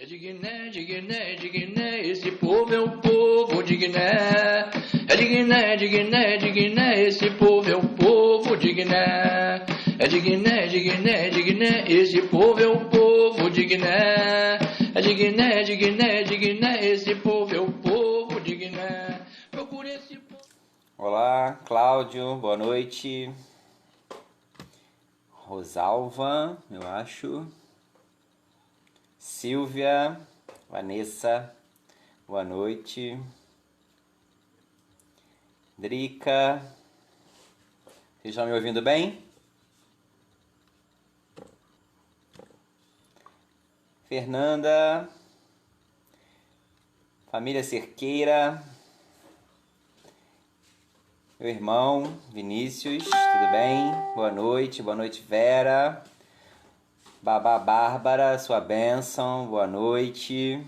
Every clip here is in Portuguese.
É de Guiné, de Guiné, de Guiné, esse povo é o povo de Guiné. É de Guiné, de Guiné, de Guiné, esse povo é o povo de Guiné. É de Guiné, de Guiné, de Guiné, esse povo é o povo de Guiné. É de Guiné, de Guiné, de Guiné, esse povo é o povo de Guiné. Procure esse povo. Olá, Cláudio, boa noite. Rosalva, eu acho. Silvia, Vanessa, boa noite. Drica, vocês estão me ouvindo bem? Fernanda, família Cerqueira, meu irmão Vinícius, tudo bem? Boa noite Vera. Babá Bárbara, sua bênção, boa noite.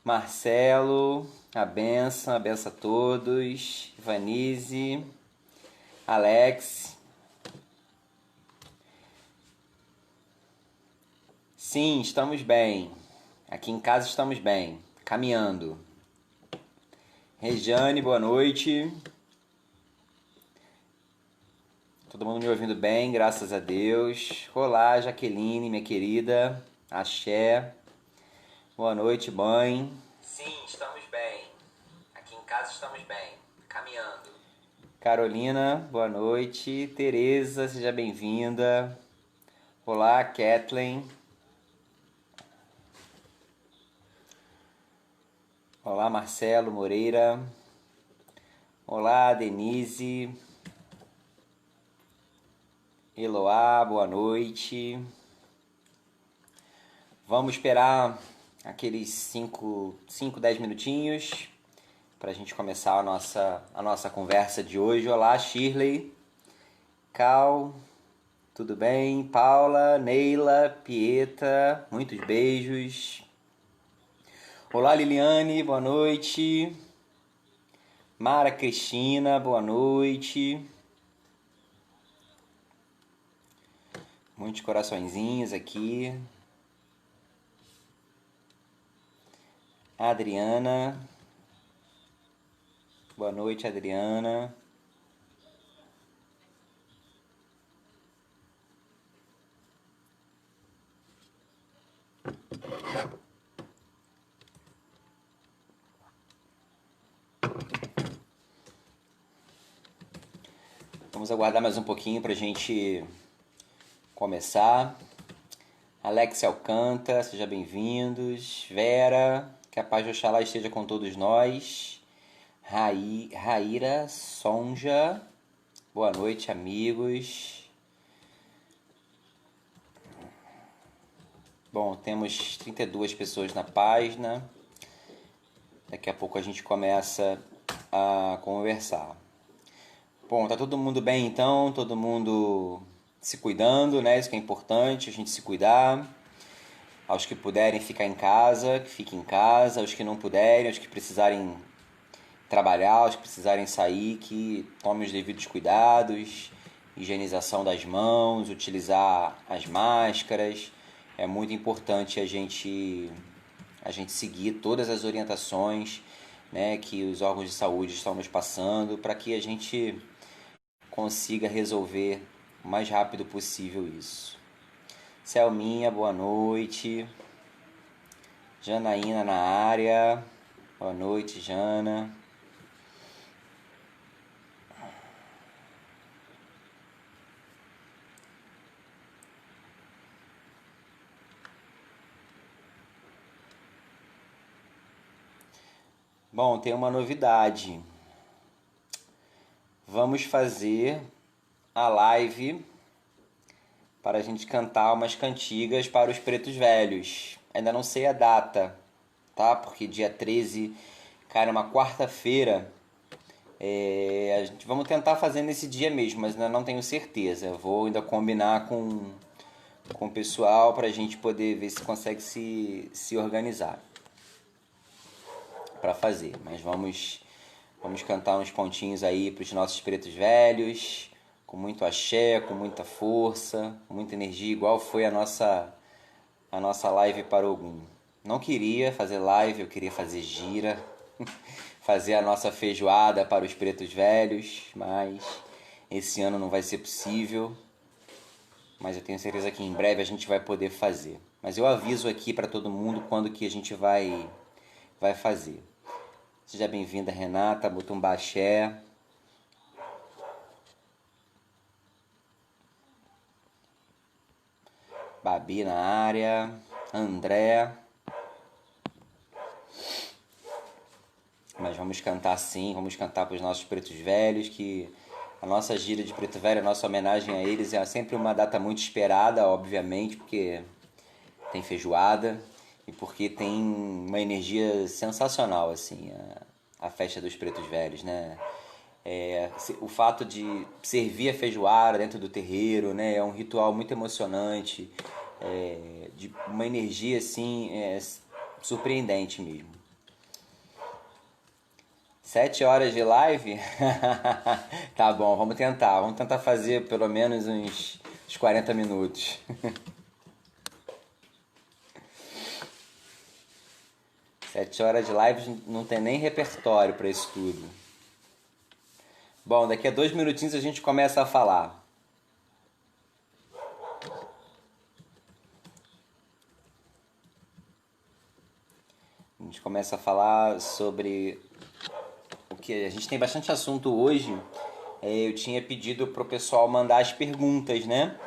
Marcelo, a benção a todos. Ivanise, Alex. Sim, estamos bem. Aqui em casa estamos bem, caminhando. Regiane, boa noite. Todo mundo me ouvindo bem, graças a Deus. Olá, Jaqueline, minha querida. Axé. Boa noite, mãe. Sim, estamos bem. Aqui em casa estamos bem, caminhando. Carolina, boa noite. Tereza, seja bem-vinda. Olá, Kathleen. Olá, Marcelo Moreira. Olá, Denise. Eloá, boa noite. Vamos esperar aqueles 10 minutinhos para a gente começar a nossa conversa de hoje. Olá, Shirley, Cal, tudo bem? Paula, Neila, Pieta, muitos beijos. Olá, Liliane, boa noite. Mara Cristina, boa noite. Muitos coraçõezinhos aqui. Adriana. Boa noite, Adriana. Vamos aguardar mais um pouquinho para a gente começar. Alex Alcântara, seja bem-vindos. Vera, que a paz de Oxalá esteja com todos nós. Raíra Sonja, boa noite, amigos. Bom, temos 32 pessoas na página. Daqui a pouco a gente começa a conversar. Bom, tá todo mundo bem então? Todo mundo se cuidando, né? Isso que é importante, a gente se cuidar. Aos que puderem ficar em casa, que fiquem em casa. Aos que não puderem, aos que precisarem trabalhar, aos que precisarem sair, que tomem os devidos cuidados. Higienização das mãos, utilizar as máscaras. É muito importante a gente seguir todas as orientações, né, que os órgãos de saúde estão nos passando para que a gente consiga resolver o mais rápido possível isso. Selminha, boa noite. Janaína na área. Boa noite, Jana. Bom, tem uma novidade. Vamos fazer a live para a gente cantar umas cantigas para os pretos velhos. Ainda não sei a data, tá? Porque dia 13 cai numa quarta-feira. Vamos tentar fazer nesse dia mesmo, mas ainda não tenho certeza. Eu vou ainda combinar com o pessoal para a gente poder ver se consegue se organizar para fazer. Mas vamos cantar uns pontinhos aí para os nossos pretos velhos, com muito axé, com muita força, com muita energia, igual foi a nossa a nossa live para Ogum. Não queria fazer live, eu queria fazer gira, fazer a nossa feijoada para os pretos velhos, mas esse ano não vai ser possível. Mas eu tenho certeza que em breve a gente vai poder fazer. Mas eu aviso aqui para todo mundo quando que a gente vai fazer. Seja bem-vinda, Renata, Mutumbaxé. Babi na área, André. Mas vamos cantar sim, vamos cantar para os nossos pretos velhos, que a nossa gira de preto velho, a nossa homenagem a eles é sempre uma data muito esperada, obviamente, porque tem feijoada e porque tem uma energia sensacional, assim, a festa dos pretos velhos, né? O fato de servir a feijoada dentro do terreiro, né, é um ritual muito emocionante, de uma energia assim, surpreendente mesmo. 7 horas de live? Tá bom, vamos tentar fazer pelo menos uns 40 minutos. 7 horas de live não tem nem repertório para isso tudo. Bom, daqui a 2 minutinhos a gente começa a falar. A gente começa a falar sobre o que a gente tem bastante assunto hoje. Eu tinha pedido pro pessoal mandar as perguntas, né?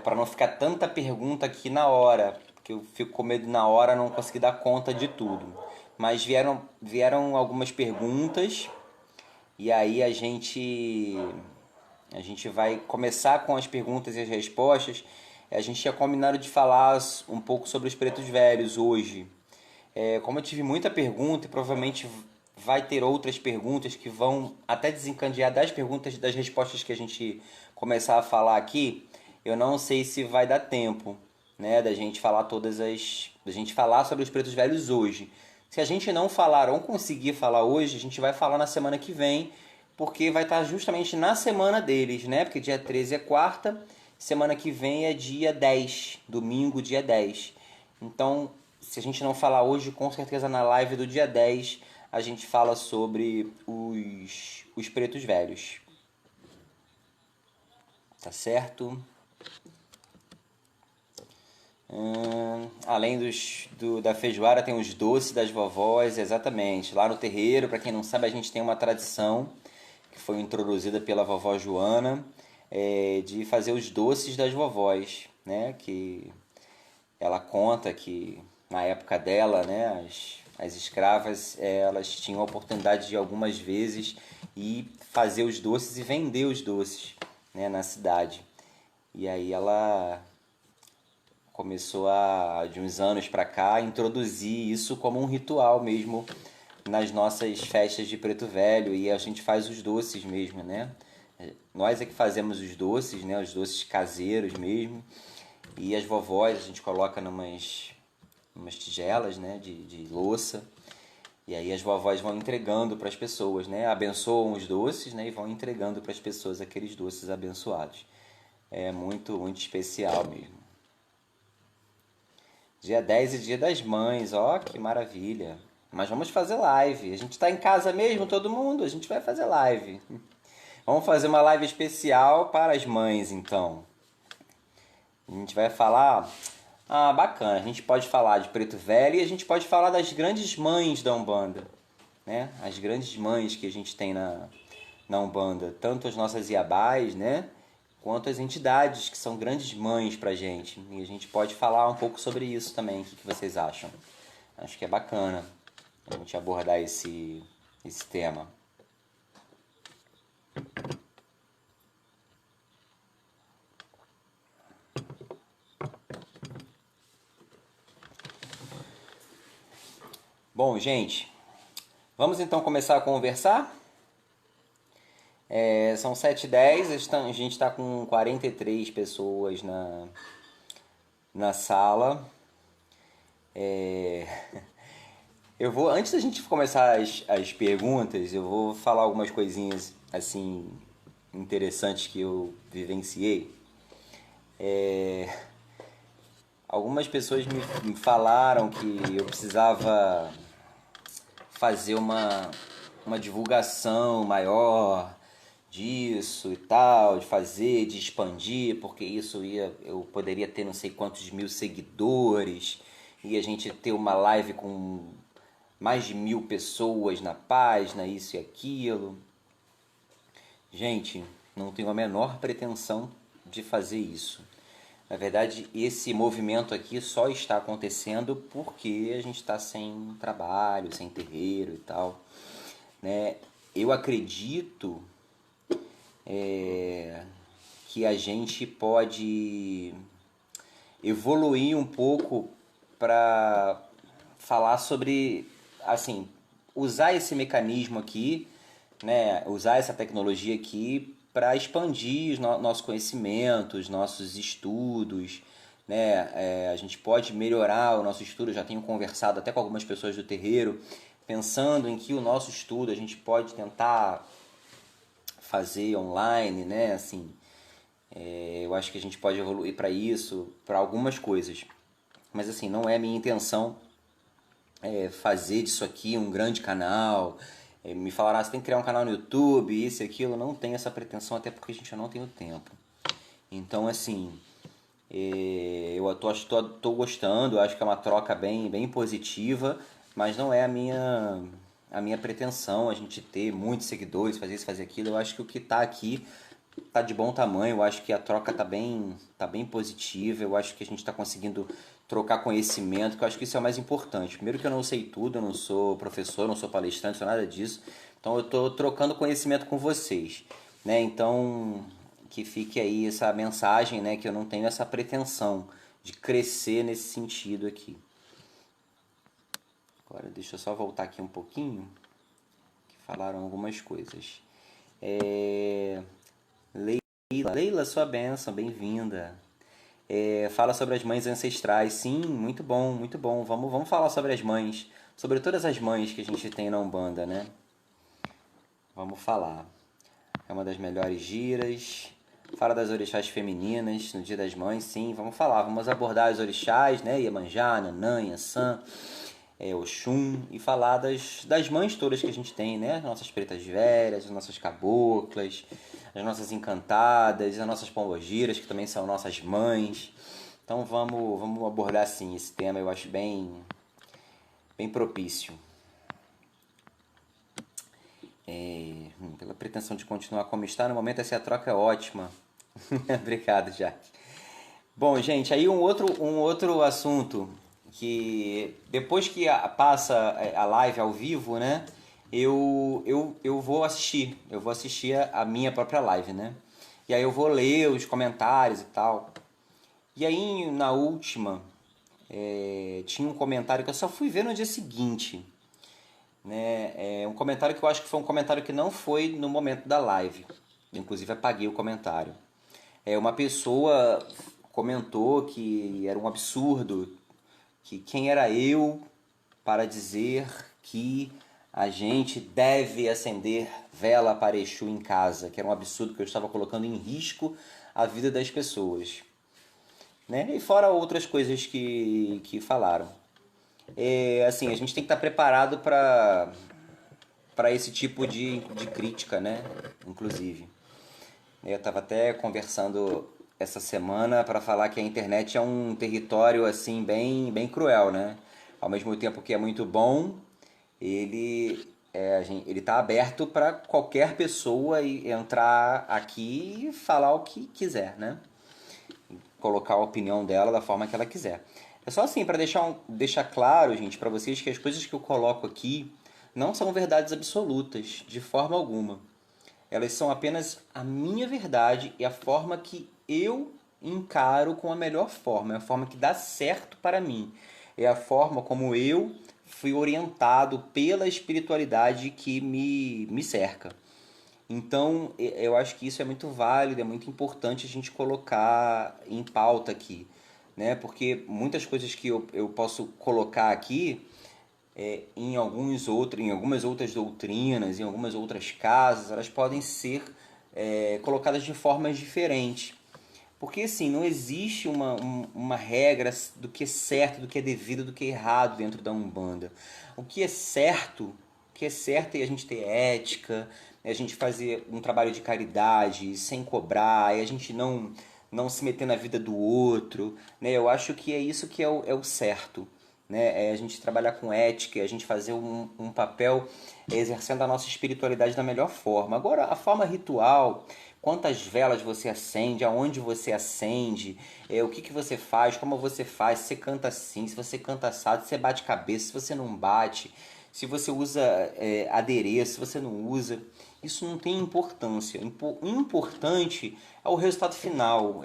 Para não ficar tanta pergunta aqui na hora, porque eu fico com medo na hora não conseguir dar conta de tudo. Mas vieram algumas perguntas e aí a gente vai começar com as perguntas e as respostas. A gente tinha combinado de falar um pouco sobre os pretos velhos hoje. Como eu tive muita pergunta e provavelmente vai ter outras perguntas que vão até desencadear das perguntas, das respostas que a gente começar a falar aqui, eu não sei se vai dar tempo, né, da gente falar da gente falar sobre os pretos velhos hoje. Se a gente não falar ou conseguir falar hoje, a gente vai falar na semana que vem, porque vai estar justamente na semana deles, né? Porque dia 13 é quarta, semana que vem é dia 10, domingo, dia 10. Então, se a gente não falar hoje, com certeza na live do dia 10 a gente fala sobre os pretos velhos. Tá certo? Além da feijoada, tem os doces das vovós, exatamente. Lá no terreiro, para quem não sabe, a gente tem uma tradição que foi introduzida pela vovó Joana, de fazer os doces das vovós, né? Que ela conta que na época dela, né, as escravas, elas tinham a oportunidade de algumas vezes ir fazer os doces e vender os doces, né, na cidade. E aí ela começou de uns anos para cá, a introduzir isso como um ritual mesmo nas nossas festas de Preto Velho, e a gente faz os doces mesmo, né? Nós é que fazemos os doces, né? Os doces caseiros mesmo. E as vovós a gente coloca numas tigelas, né? De louça. E aí as vovós vão entregando para as pessoas, né? Abençoam os doces, né? E vão entregando para as pessoas aqueles doces abençoados. É muito, muito especial mesmo. Dia 10 é dia das mães, ó, que maravilha. Mas vamos fazer live. A gente tá em casa mesmo, todo mundo? A gente vai fazer live. Vamos fazer uma live especial para as mães, então. A gente vai falar... Ah, bacana. A gente pode falar de Preto Velho e a gente pode falar das grandes mães da Umbanda, né? As grandes mães que a gente tem na Umbanda. Tanto as nossas iabás, né? Quanto as entidades que são grandes mães pra gente. E a gente pode falar um pouco sobre isso também. O que vocês acham? Acho que é bacana a gente abordar esse tema. Bom, gente, vamos então começar a conversar? São 7h10, a gente está com 43 pessoas na sala. Eu vou, antes da gente começar as perguntas, eu vou falar algumas coisinhas assim interessantes que eu vivenciei. algumas pessoas me falaram que eu precisava fazer uma divulgação maior disso e tal, de fazer, de expandir, porque eu poderia ter não sei quantos mil seguidores e a gente ter uma live com mais de 1.000 pessoas na página, isso e aquilo. Gente, não tenho a menor pretensão de fazer isso. Na verdade, esse movimento aqui só está acontecendo porque a gente está sem trabalho, sem terreiro e tal, né? Eu acredito que a gente pode evoluir um pouco para falar sobre, assim, usar esse mecanismo aqui, né? Usar essa tecnologia aqui para expandir os nossos conhecimentos, nossos estudos, né? A gente pode melhorar o nosso estudo. Eu já tenho conversado até com algumas pessoas do terreiro, pensando em que o nosso estudo a gente pode tentar fazer online, né? Assim, eu acho que a gente pode evoluir para isso, para algumas coisas. Mas assim, não é minha intenção fazer disso aqui um grande canal. Me falaram, você tem que criar um canal no YouTube, isso e aquilo. Eu não tenho essa pretensão, até porque a gente não tem o tempo. Então, assim, eu tô gostando, acho que é uma troca bem positiva, mas não é a minha pretensão a gente ter muitos seguidores, fazer isso, fazer aquilo. Eu acho que o que está aqui tá de bom tamanho, eu acho que a troca tá bem positiva, eu acho que a gente está conseguindo trocar conhecimento, que eu acho que isso é o mais importante. Primeiro que eu não sei tudo, eu não sou professor, não sou palestrante, não sou nada disso, então eu estou trocando conhecimento com vocês, né? Então que fique aí essa mensagem, né, que eu não tenho essa pretensão de crescer nesse sentido aqui. Agora deixa eu só voltar aqui um pouquinho, que falaram algumas coisas. Leila, sua bênção, bem-vinda. Fala sobre as mães ancestrais. Sim, muito bom, muito bom. Vamos falar sobre as mães, sobre todas as mães que a gente tem na Umbanda, né? Vamos falar. É uma das melhores giras. Fala das orixás femininas no Dia das Mães, sim, vamos falar. Vamos abordar as orixás, né? Iemanjá, Nanã, Iansã, Oxum, e falar das mães todas que a gente tem, né? As nossas pretas velhas, as nossas caboclas, as nossas encantadas, as nossas pombogiras, que também são nossas mães. Então vamos abordar assim esse tema, eu acho bem propício. Pela pretensão de continuar como está, no momento essa troca é ótima. Obrigado, Jaque. Bom, gente, aí um outro assunto que depois que passa a live ao vivo, né? Eu vou assistir. Eu vou assistir a minha própria live, né? E aí eu vou ler os comentários e tal. E aí na última tinha um comentário que eu só fui ver no dia seguinte, né? Um comentário que eu acho que foi um comentário que não foi no momento da live. Inclusive apaguei o comentário. Uma pessoa comentou que era um absurdo, que quem era eu para dizer que a gente deve acender vela para Exu em casa, que era um absurdo, que eu estava colocando em risco a vida das pessoas, né? E fora outras coisas que falaram. Assim, a gente tem que estar preparado para esse tipo de crítica, né? Inclusive. Eu estava até conversando essa semana para falar que a internet é um território assim bem cruel, né? Ao mesmo tempo que é muito bom, ele está aberto para qualquer pessoa entrar aqui e falar o que quiser, né? Colocar a opinião dela da forma que ela quiser. É só assim para deixar claro, gente, para vocês que as coisas que eu coloco aqui não são verdades absolutas, de forma alguma. Elas são apenas a minha verdade e a forma que eu encaro com a melhor forma. É a forma que dá certo para mim. É a forma como eu fui orientado pela espiritualidade que me cerca. Então, eu acho que isso é muito válido, é muito importante a gente colocar em pauta aqui, né? Porque muitas coisas que eu posso colocar aqui em algumas outras doutrinas, em algumas outras casas, elas podem ser colocadas de formas diferentes. Porque assim, não existe uma regra do que é certo, do que é devido, do que é errado dentro da Umbanda. O que é certo é a gente ter ética, é a gente fazer um trabalho de caridade sem cobrar, é a gente não se meter na vida do outro, né? Eu acho que é isso que é o certo, né? É a gente trabalhar com ética, é a gente fazer um papel exercendo a nossa espiritualidade da melhor forma. Agora, a forma ritual, quantas velas você acende, aonde você acende, o que você faz, como você faz, se você canta assim, se você canta assado, se você bate cabeça, se você não bate, se você usa adereço, se você não usa, isso não tem importância. O importante é o resultado final,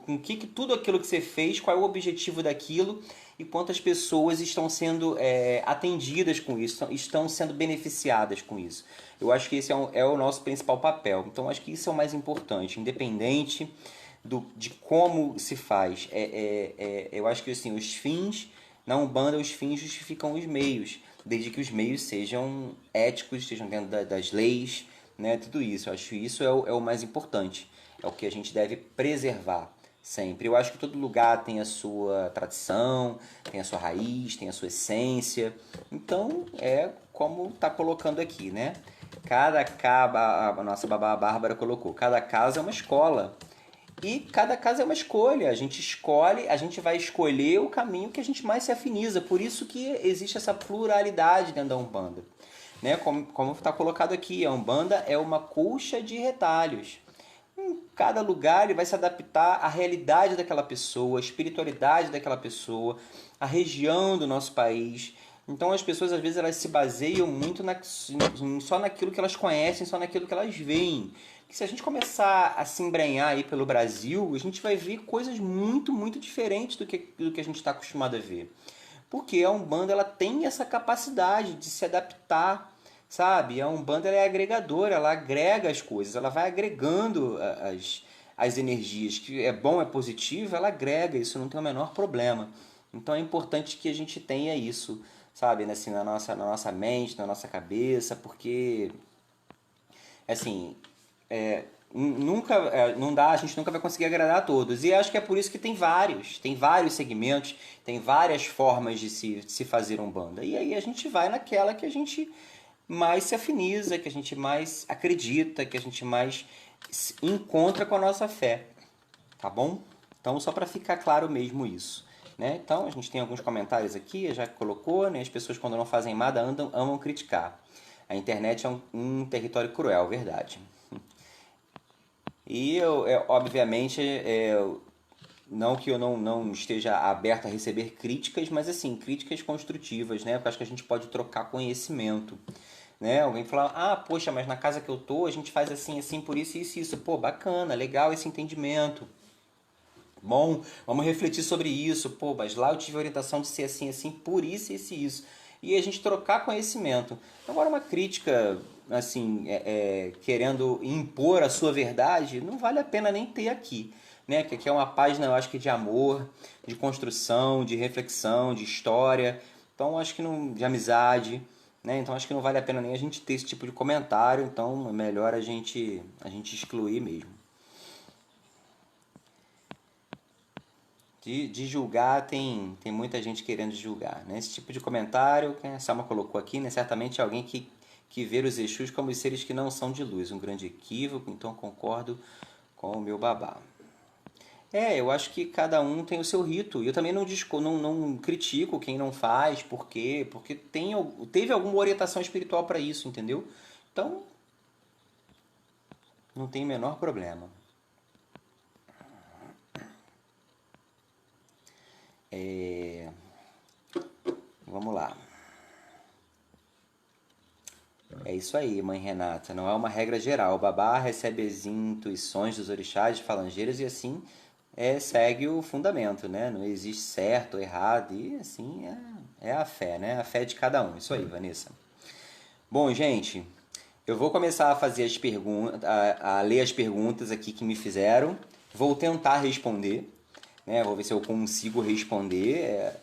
com que tudo aquilo que você fez, qual é o objetivo daquilo e quantas pessoas estão sendo atendidas com isso, estão sendo beneficiadas com isso. Eu acho que esse é o nosso principal papel. Então, acho que isso é o mais importante, independente de como se faz. Eu acho que assim, os fins, na Umbanda, os fins justificam os meios, desde que os meios sejam éticos, estejam dentro das leis, né? Tudo isso. Eu acho que isso é o mais importante, é o que a gente deve preservar sempre. Eu acho que todo lugar tem a sua tradição, tem a sua raiz, tem a sua essência. Então, é como está colocando aqui, né? A nossa babá Bárbara colocou, cada casa é uma escola. E cada casa é uma escolha. A gente escolhe, a gente vai escolher o caminho que a gente mais se afiniza. Por isso que existe essa pluralidade dentro da Umbanda. Né? Como está colocado aqui, a Umbanda é uma colcha de retalhos. Em cada lugar ele vai se adaptar à realidade daquela pessoa, à espiritualidade daquela pessoa, à região do nosso país. Então as pessoas às vezes elas se baseiam muito só naquilo que elas conhecem, só naquilo que elas veem. E se a gente começar a se embrenhar aí pelo Brasil, a gente vai ver coisas muito, muito diferentes do que a gente está acostumado a ver. Porque a Umbanda ela tem essa capacidade de se adaptar, sabe? A Umbanda ela é agregadora, ela agrega as coisas, ela vai agregando as energias, que é bom, é positivo, ela agrega, isso não tem o menor problema. Então é importante que a gente tenha isso, sabe? Assim, na nossa mente, na nossa cabeça, porque, assim, não dá, a gente nunca vai conseguir agradar a todos. E acho que é por isso que tem vários segmentos, tem várias formas de se fazer Umbanda. E aí a gente vai naquela que a gente mais se afiniza, que a gente mais acredita, que a gente mais se encontra com a nossa fé. Tá bom? Então, só para ficar claro mesmo isso. Né? Então, a gente tem alguns comentários aqui, já colocou, né? As pessoas quando não fazem nada amam criticar. A internet é um território cruel, verdade. E obviamente, não que eu não esteja aberto a receber críticas, mas assim, críticas construtivas, né? Porque acho que a gente pode trocar conhecimento. Né? Alguém fala, poxa, mas na casa que eu tô a gente faz assim, assim, por isso, isso, isso. Pô, bacana, legal esse entendimento. Bom, vamos refletir sobre isso. Pô, mas lá eu tive a orientação de ser assim, assim, por isso, isso e isso. E a gente trocar conhecimento. Agora, uma crítica, assim, querendo impor a sua verdade, não vale a pena nem ter aqui. Né? Que aqui é uma página, eu acho que de amor, de construção, de reflexão, de história. Então, acho que não, de amizade. Né? Então, acho que não vale a pena nem a gente ter esse tipo de comentário. Então, é melhor a gente excluir mesmo. De julgar, tem muita gente querendo julgar. Né? Esse tipo de comentário que a Salma colocou aqui, né? Certamente é alguém que vê os Exus como os seres que não são de luz. Um grande equívoco, então concordo com o meu babá. Eu acho que cada um tem o seu rito. E eu também não critico quem não faz, por quê? Porque teve alguma orientação espiritual para isso, entendeu? Então, não tem o menor problema. Vamos lá. É isso aí, mãe Renata. Não é uma regra geral. O babá recebe as intuições dos orixás, de falangeiros e assim segue o fundamento, né? Não existe certo ou errado e assim é a fé, né? A fé de cada um. Isso aí, Vanessa. Bom, gente, eu vou começar a fazer as perguntas, a ler as perguntas aqui que me fizeram. Vou tentar responder. Né? Vou ver se eu consigo responder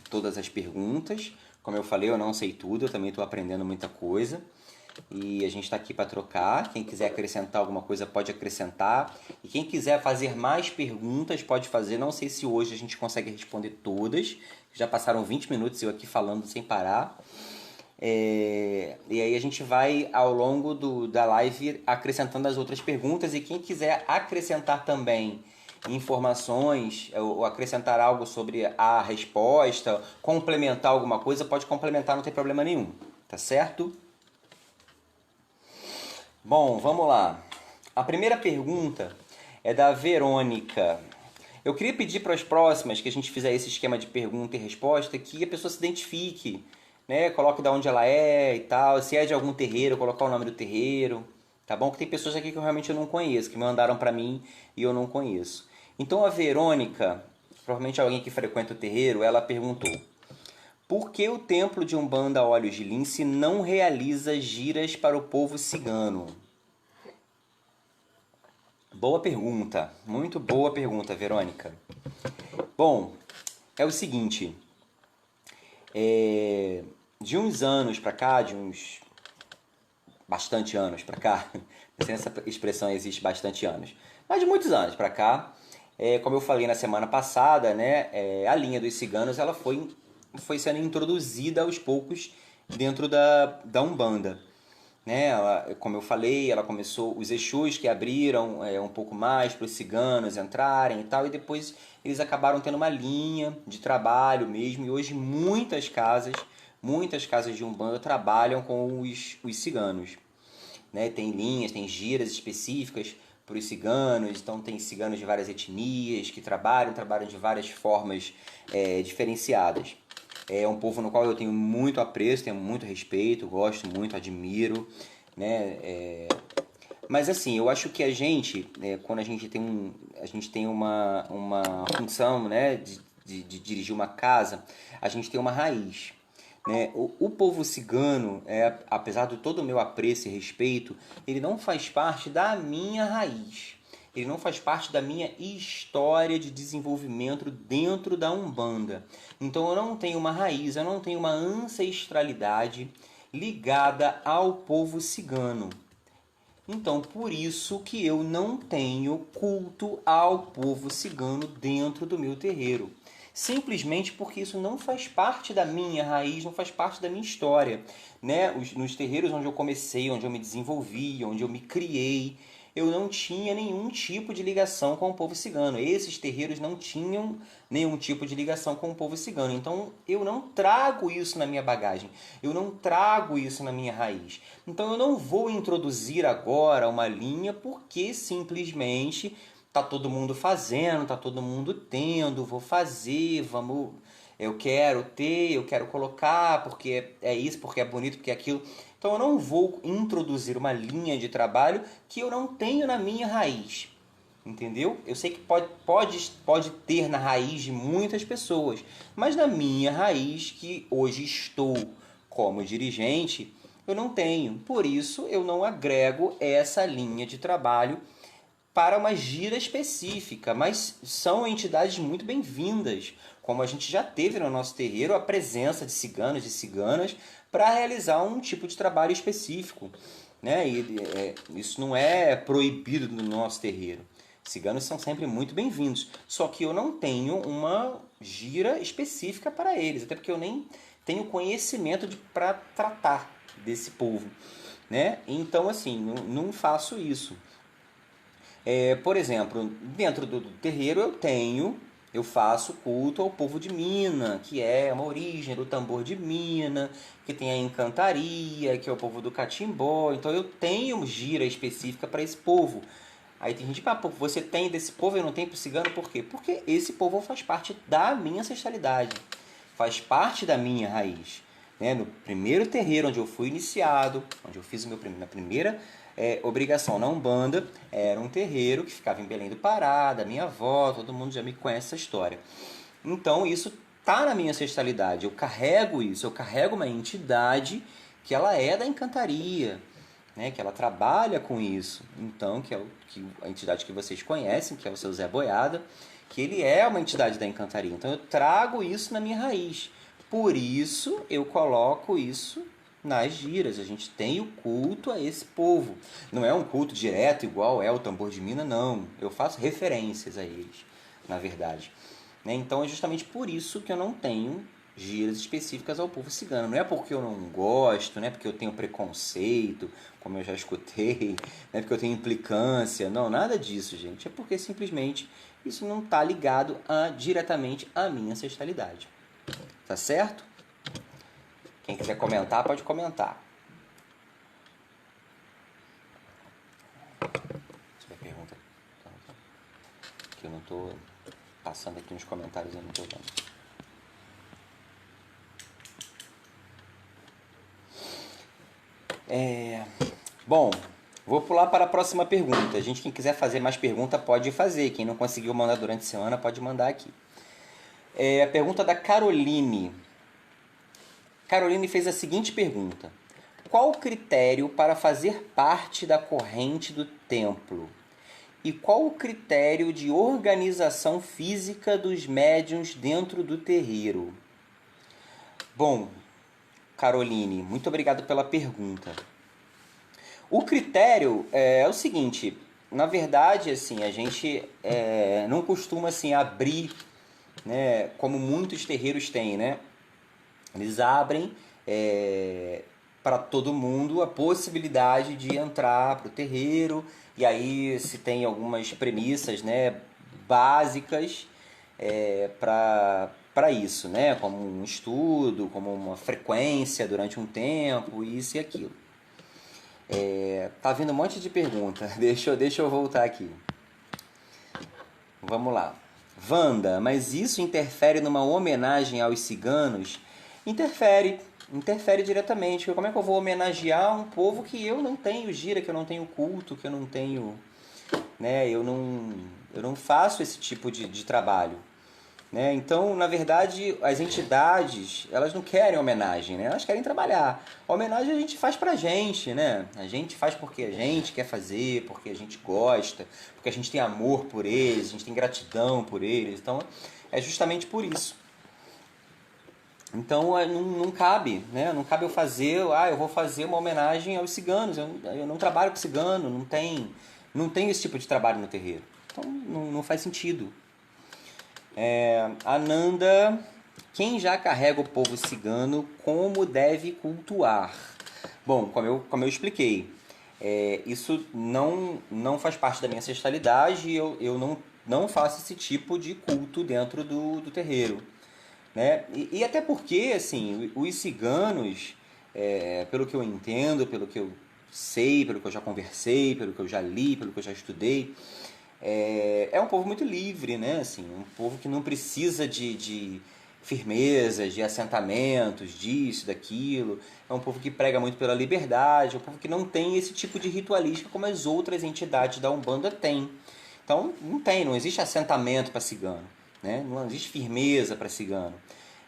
todas as perguntas. Como eu falei, eu não sei tudo, eu também estou aprendendo muita coisa. E a gente está aqui para trocar. Quem quiser acrescentar alguma coisa pode acrescentar. E quem quiser fazer mais perguntas pode fazer. Não sei se hoje a gente consegue responder todas. Já passaram 20 minutos eu aqui falando sem parar. E aí a gente vai ao longo da live acrescentando as outras perguntas. E quem quiser acrescentar também informações ou acrescentar algo sobre a resposta, complementar alguma coisa, pode complementar, não tem problema nenhum. Tá certo? Bom, vamos lá. A primeira pergunta é da Verônica. Eu queria pedir para as próximas que a gente fizer esse esquema de pergunta e resposta que a pessoa se identifique, né? Coloque de onde ela é e tal. Se é de algum terreiro, colocar o nome do terreiro, tá bom? Que tem pessoas aqui que eu realmente não conheço, que mandaram para mim e eu não conheço. Então a Verônica, provavelmente alguém que frequenta o terreiro, ela perguntou: por que o templo de Umbanda Olhos de Lince não realiza giras para o povo cigano? Boa pergunta, muito boa pergunta, Verônica. Bom, é o seguinte, de uns anos para cá, de uns bastante anos para cá, essa expressão existe bastante anos, mas de muitos anos para cá, como eu falei na semana passada, né, a linha dos ciganos ela foi sendo introduzida aos poucos dentro da Umbanda. Né? Ela, como eu falei, ela começou os Exus que abriram um pouco mais para os ciganos entrarem e tal, e depois eles acabaram tendo uma linha de trabalho mesmo, e hoje muitas casas de Umbanda trabalham com os ciganos. Né? Tem linhas, tem giras específicas para os ciganos, então tem ciganos de várias etnias que trabalham de várias formas diferenciadas. É um povo no qual eu tenho muito apreço, tenho muito respeito, gosto muito, admiro, né? Mas assim, eu acho que a gente, quando a gente tem uma função, né, de dirigir uma casa, a gente tem uma raiz. Né? O povo cigano, apesar de todo o meu apreço e respeito, ele não faz parte da minha raiz. Ele não faz parte da minha história de desenvolvimento dentro da Umbanda. Então eu não tenho uma raiz, eu não tenho uma ancestralidade ligada ao povo cigano. Então, por isso que eu não tenho culto ao povo cigano dentro do meu terreiro. Simplesmente porque isso não faz parte da minha raiz, não faz parte da minha história. Né? Nos terreiros onde eu comecei, onde eu me desenvolvi, onde eu me criei, eu não tinha nenhum tipo de ligação com o povo cigano. Esses terreiros não tinham nenhum tipo de ligação com o povo cigano. Então eu não trago isso na minha bagagem, eu não trago isso na minha raiz. Então eu não vou introduzir agora uma linha porque simplesmente tá todo mundo fazendo, tá todo mundo tendo, vou fazer, vamos, eu quero ter, eu quero colocar, porque é isso, porque é bonito, porque é aquilo. Então eu não vou introduzir uma linha de trabalho que eu não tenho na minha raiz. Entendeu? Eu sei que pode ter na raiz de muitas pessoas, mas na minha raiz, que hoje estou como dirigente, eu não tenho. Por isso eu não agrego essa linha de trabalho para uma gira específica, mas são entidades muito bem-vindas, como a gente já teve no nosso terreiro a presença de ciganos e ciganas para realizar um tipo de trabalho específico. Né? Isso não é proibido no nosso terreiro. Ciganos são sempre muito bem-vindos, só que eu não tenho uma gira específica para eles, até porque eu nem tenho conhecimento para tratar desse povo. Né? Então, assim, não faço isso. Por exemplo, dentro do terreiro eu faço culto ao povo de Mina, que é uma origem do tambor de Mina, que tem a encantaria, que é o povo do catimbó. Então eu tenho gira específica para esse povo. Aí tem gente que fala, você tem desse povo e não tem pro cigano, por quê? Porque esse povo faz parte da minha ancestralidade, faz parte da minha raiz. Né? No primeiro terreiro onde eu fui iniciado, onde eu fiz minha primeira obrigação na Umbanda, era um terreiro que ficava em Belém do Pará, da minha avó, todo mundo já me conhece essa história. Então isso está na minha ancestralidade, eu carrego isso, eu carrego uma entidade que ela é da encantaria, né, que ela trabalha com isso. Então, que a entidade que vocês conhecem, que é o seu Zé Boiada, que ele é uma entidade da encantaria. Então eu trago isso na minha raiz. Por isso eu coloco isso nas giras, a gente tem o culto a esse povo. Não é um culto direto igual é o tambor de Minas, não. Eu faço referências a eles, na verdade. Né? Então é justamente por isso que eu não tenho giras específicas ao povo cigano. Não é porque eu não gosto, não é porque eu tenho preconceito, como eu já escutei, não é porque eu tenho implicância, não, nada disso, gente. É porque simplesmente isso não está ligado diretamente à minha ancestralidade. Tá certo? Quem quiser comentar, pode comentar. Se tiver pergunta, que eu não estou passando aqui nos comentários, eu não estou vendo. Bom, vou pular para a próxima pergunta. Quem quiser fazer mais pergunta pode fazer. Quem não conseguiu mandar durante a semana pode mandar aqui. A pergunta da Caroline. Caroline fez a seguinte pergunta: qual o critério para fazer parte da corrente do templo? E qual o critério de organização física dos médiuns dentro do terreiro? Bom, Caroline, muito obrigado pela pergunta. O critério é o seguinte: na verdade, assim, a gente não costuma assim, abrir, né, como muitos terreiros têm, né? Eles abrem para todo mundo a possibilidade de entrar para o terreiro, e aí se tem algumas premissas, né, básicas para isso, né, como um estudo, como uma frequência durante um tempo, isso e aquilo. Tá vindo um monte de pergunta, deixa eu voltar aqui. Vamos lá. Wanda, mas isso interfere numa homenagem aos ciganos? Interfere diretamente. Como é que eu vou homenagear um povo que eu não tenho gira, que eu não tenho culto, que eu não tenho, né, eu não faço esse tipo de trabalho, né? Então, na verdade, as entidades, elas não querem homenagem, né? Elas querem trabalhar. A homenagem a gente faz pra gente, né? A gente faz porque a gente quer fazer, porque a gente gosta, porque a gente tem amor por eles, a gente tem gratidão por eles. Então, é justamente por isso. Então não cabe, né? Não cabe eu fazer, eu vou fazer uma homenagem aos ciganos. Eu não trabalho com cigano, não tem esse tipo de trabalho no terreiro. Então não faz sentido. Ananda, quem já carrega o povo cigano, como deve cultuar? Bom, como eu expliquei, isso não faz parte da minha ancestralidade e eu não faço esse tipo de culto dentro do terreiro. Né? E até porque, assim, os ciganos, pelo que eu entendo, pelo que eu sei, pelo que eu já conversei, pelo que eu já li, pelo que eu já estudei, é um povo muito livre, né? Assim, um povo que não precisa de firmezas, de assentamentos, disso, daquilo. É um povo que prega muito pela liberdade, é um povo que não tem esse tipo de ritualística como as outras entidades da Umbanda têm. Então, não existe assentamento para cigano. Né? Não existe firmeza para cigano.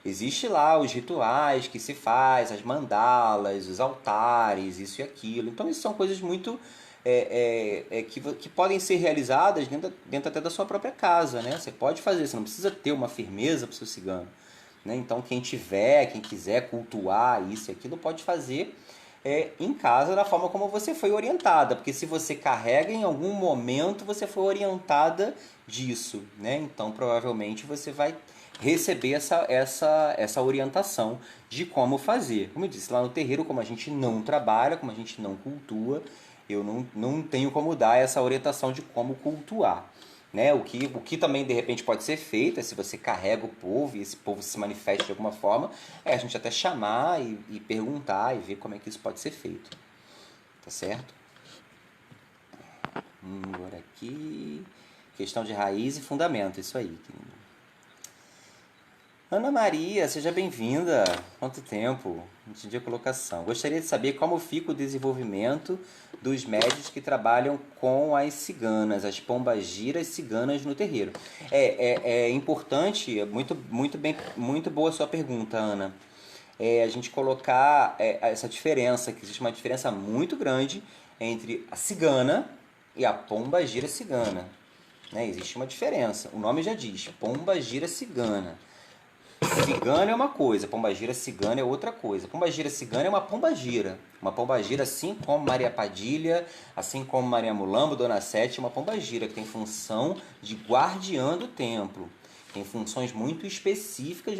Existe lá os rituais que se faz, as mandalas, os altares, isso e aquilo. Então isso são coisas muito que podem ser realizadas dentro até da sua própria casa. Né? Você pode fazer, você não precisa ter uma firmeza para o seu cigano. Né? Então quem quiser cultuar isso e aquilo, pode fazer em casa da forma como você foi orientada, porque se você carrega, em algum momento você foi orientada disso, né? Então provavelmente você vai receber essa orientação de como fazer. Como eu disse, lá no terreiro, como a gente não trabalha, como a gente não cultua, eu não tenho como dar essa orientação de como cultuar. Né? O que também de repente pode ser feito, se você carrega o povo e esse povo se manifesta de alguma forma, a gente até chamar e perguntar e ver como é que isso pode ser feito. Tá certo? Agora aqui, questão de raiz e fundamento, isso aí, querido. Ana Maria, seja bem-vinda. Quanto tempo? Não entendi a colocação. Gostaria de saber como fica o desenvolvimento dos médios que trabalham com as ciganas, as pombagiras ciganas no terreiro. É importante, muito boa a sua pergunta, Ana. A gente colocar essa diferença, que existe uma diferença muito grande entre a cigana e a pombagira cigana. Né? Existe uma diferença. O nome já diz, pombagira cigana. Cigana é uma coisa, pombagira cigana é outra coisa. Pombagira cigana é uma pombagira. Uma pombagira, assim como Maria Padilha, assim como Maria Mulambo, Dona Sete, é uma pombagira que tem função de guardiã do templo. Tem funções muito específicas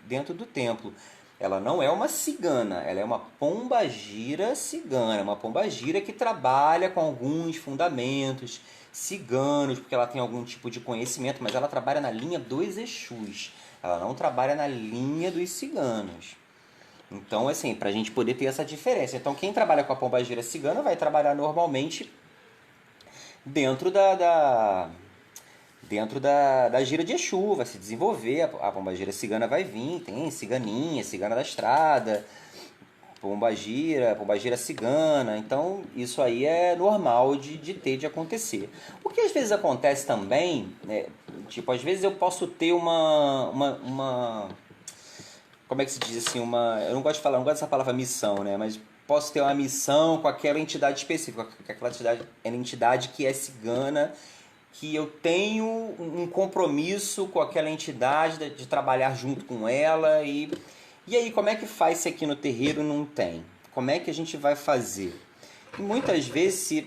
dentro do templo. Ela não é uma cigana, ela é uma pombagira cigana, uma pombagira que trabalha com alguns fundamentos ciganos, porque ela tem algum tipo de conhecimento, mas ela trabalha na linha dos Exus. Ela não trabalha na linha dos ciganos. Então, assim, para a gente poder ter essa diferença. Então, quem trabalha com a pombagira cigana vai trabalhar normalmente dentro da gira de Exu, vai se desenvolver, a pombagira cigana vai vir, tem ciganinha, cigana da estrada, pombagira cigana, então isso aí é normal de acontecer. O que às vezes acontece também, né, tipo, às vezes eu posso ter uma como é que se diz assim, eu não gosto de falar, não gosto dessa palavra missão, né, mas posso ter uma missão com aquela entidade específica, com aquela entidade que é cigana, que eu tenho um compromisso com aquela entidade de trabalhar junto com ela e aí como é que faz se aqui no terreiro não tem? Como é que a gente vai fazer? E muitas vezes,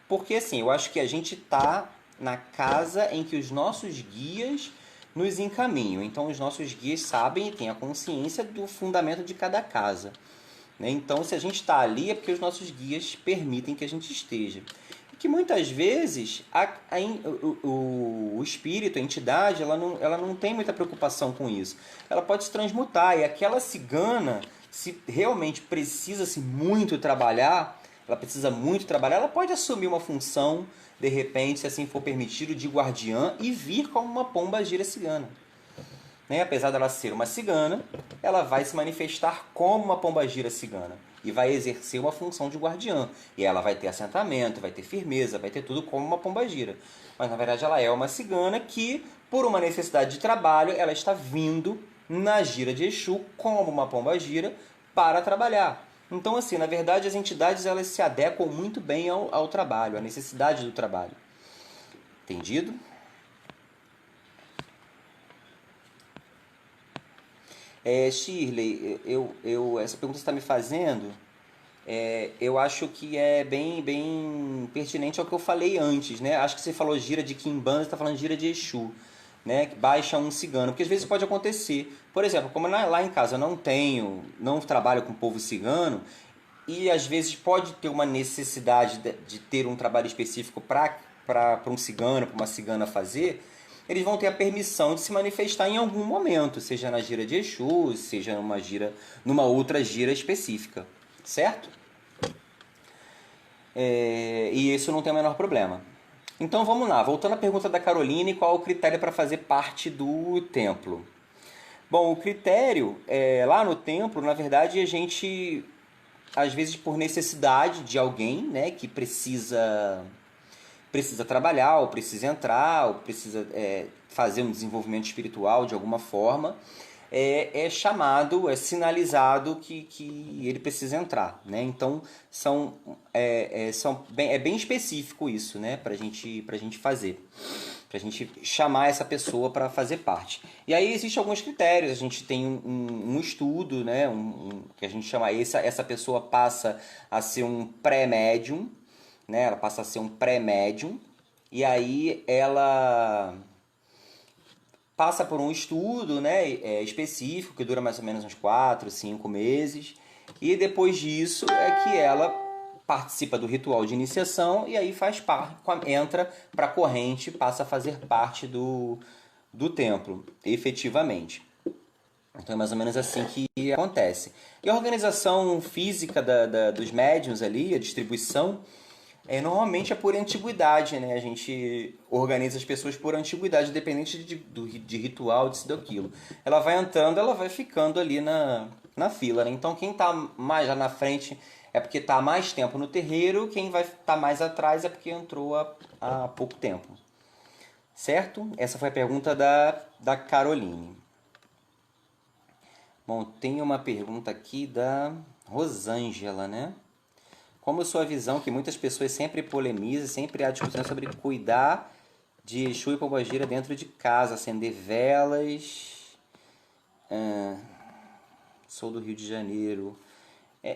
porque assim, eu acho que a gente está na casa em que os nossos guias nos encaminham. Então os nossos guias sabem e têm a consciência do fundamento de cada casa. Né? Então se a gente está ali é porque os nossos guias permitem que a gente esteja. Que muitas vezes o espírito, a entidade, ela não tem muita preocupação com isso. Ela pode se transmutar e aquela cigana, se realmente precisa-se muito trabalhar, ela pode assumir uma função, de repente, se assim for permitido, de guardiã e vir como uma pombagira cigana. Né? Apesar dela ser uma cigana, ela vai se manifestar como uma pombagira cigana e vai exercer uma função de guardiã. E ela vai ter assentamento, vai ter firmeza, vai ter tudo como uma pombagira. Mas na verdade ela é uma cigana que, por uma necessidade de trabalho, ela está vindo na gira de Exu como uma pombagira para trabalhar. Então, assim, na verdade as entidades elas se adequam muito bem ao trabalho, à necessidade do trabalho. Entendido? Shirley, essa pergunta que você está me fazendo, eu acho que é bem pertinente ao que eu falei antes, né? Acho que você falou gira de Quimbanda, você está falando gira de Exu, né? Que baixa um cigano, porque às vezes pode acontecer. Por exemplo, como lá em casa eu não trabalho com o povo cigano, e às vezes pode ter uma necessidade de ter um trabalho específico para um cigano, para uma cigana fazer, eles vão ter a permissão de se manifestar em algum momento, seja na gira de Exu, seja numa outra gira específica, certo? E isso não tem o menor problema. Então vamos lá, voltando à pergunta da Caroline, qual é o critério para fazer parte do templo? Bom, o critério, lá no templo, na verdade, a gente, às vezes por necessidade de alguém, né, que precisa trabalhar, ou precisa entrar, ou precisa fazer um desenvolvimento espiritual de alguma forma, é chamado, é sinalizado que ele precisa entrar. Né? Então, é bem específico isso, né? Para a gente fazer. Para a gente chamar essa pessoa para fazer parte. E aí existem alguns critérios. A gente tem um estudo, né? Que a gente chama... Essa pessoa passa a ser um pré-médium, né? Ela passa a ser um pré-médium, e aí ela passa por um estudo, né, específico, que dura mais ou menos uns 4, 5 meses, e depois disso é que ela participa do ritual de iniciação e aí entra para a corrente, passa a fazer parte do templo, efetivamente. Então é mais ou menos assim que acontece. E a organização física dos médiuns ali, a distribuição, normalmente é por antiguidade, né? A gente organiza as pessoas por antiguidade, independente de ritual, disso daquilo. Ela vai entrando, ela vai ficando ali na fila, né? Então quem está mais lá na frente é porque está há mais tempo no terreiro, quem vai estar mais atrás é porque entrou há pouco tempo. Certo? Essa foi a pergunta da Caroline. Bom, tem uma pergunta aqui da Rosângela, né? Como sua visão, que muitas pessoas sempre polemizam, sempre há discussão sobre cuidar de Exu e pombagira dentro de casa, acender velas, Sou do Rio de Janeiro.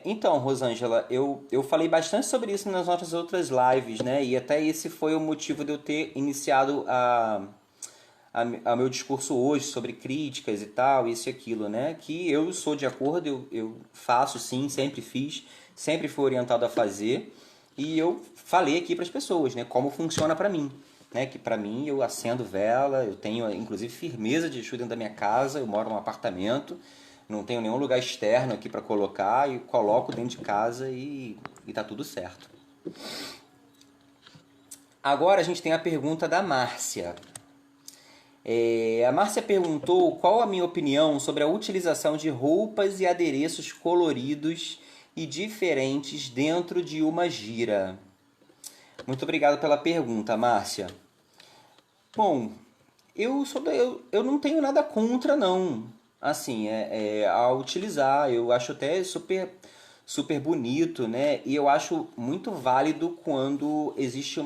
Então, Rosângela, eu falei bastante sobre isso nas nossas outras lives, né? E até esse foi o motivo de eu ter iniciado a meu discurso hoje sobre críticas e tal, isso e aquilo, né? Que eu sou de acordo, eu faço sim, sempre fiz, sempre fui orientado a fazer. E eu falei aqui para as pessoas, né? Como funciona para mim. Né, que para mim eu acendo vela, eu tenho inclusive firmeza de Exu dentro da minha casa, eu moro num apartamento, não tenho nenhum lugar externo aqui para colocar e coloco dentro de casa e tá tudo certo. Agora a gente tem a pergunta da Márcia. A Márcia perguntou qual a minha opinião sobre a utilização de roupas e adereços coloridos e diferentes dentro de uma gira. Muito obrigado pela pergunta, Márcia. Bom, eu não tenho nada contra, não. Assim, a utilizar, eu acho até super bonito, né? E eu acho muito válido quando existe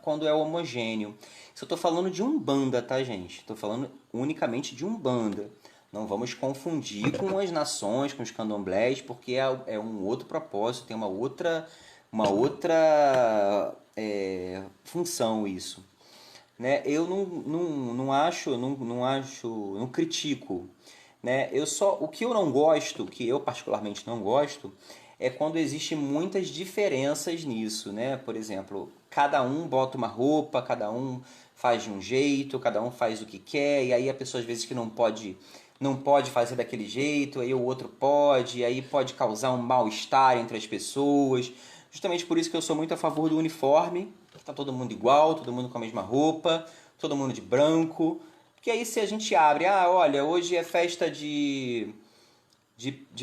quando é homogêneo. Isso eu tô falando de Umbanda, tá, gente? Estou falando unicamente de Umbanda. Não vamos confundir com as nações, com os candomblés, porque é um outro propósito, tem uma outra função isso. Né? Eu não critico, né? O que eu não gosto, que eu particularmente não gosto, é quando existem muitas diferenças nisso, né? Por exemplo, cada um bota uma roupa, cada um faz de um jeito, cada um faz o que quer, e aí a pessoa às vezes que não pode fazer daquele jeito, aí o outro pode, e aí pode causar um mal-estar entre as pessoas. Justamente por isso que eu sou muito a favor do uniforme, que tá todo mundo igual, todo mundo com a mesma roupa, todo mundo de branco. Porque aí se a gente abre, olha, hoje é festa de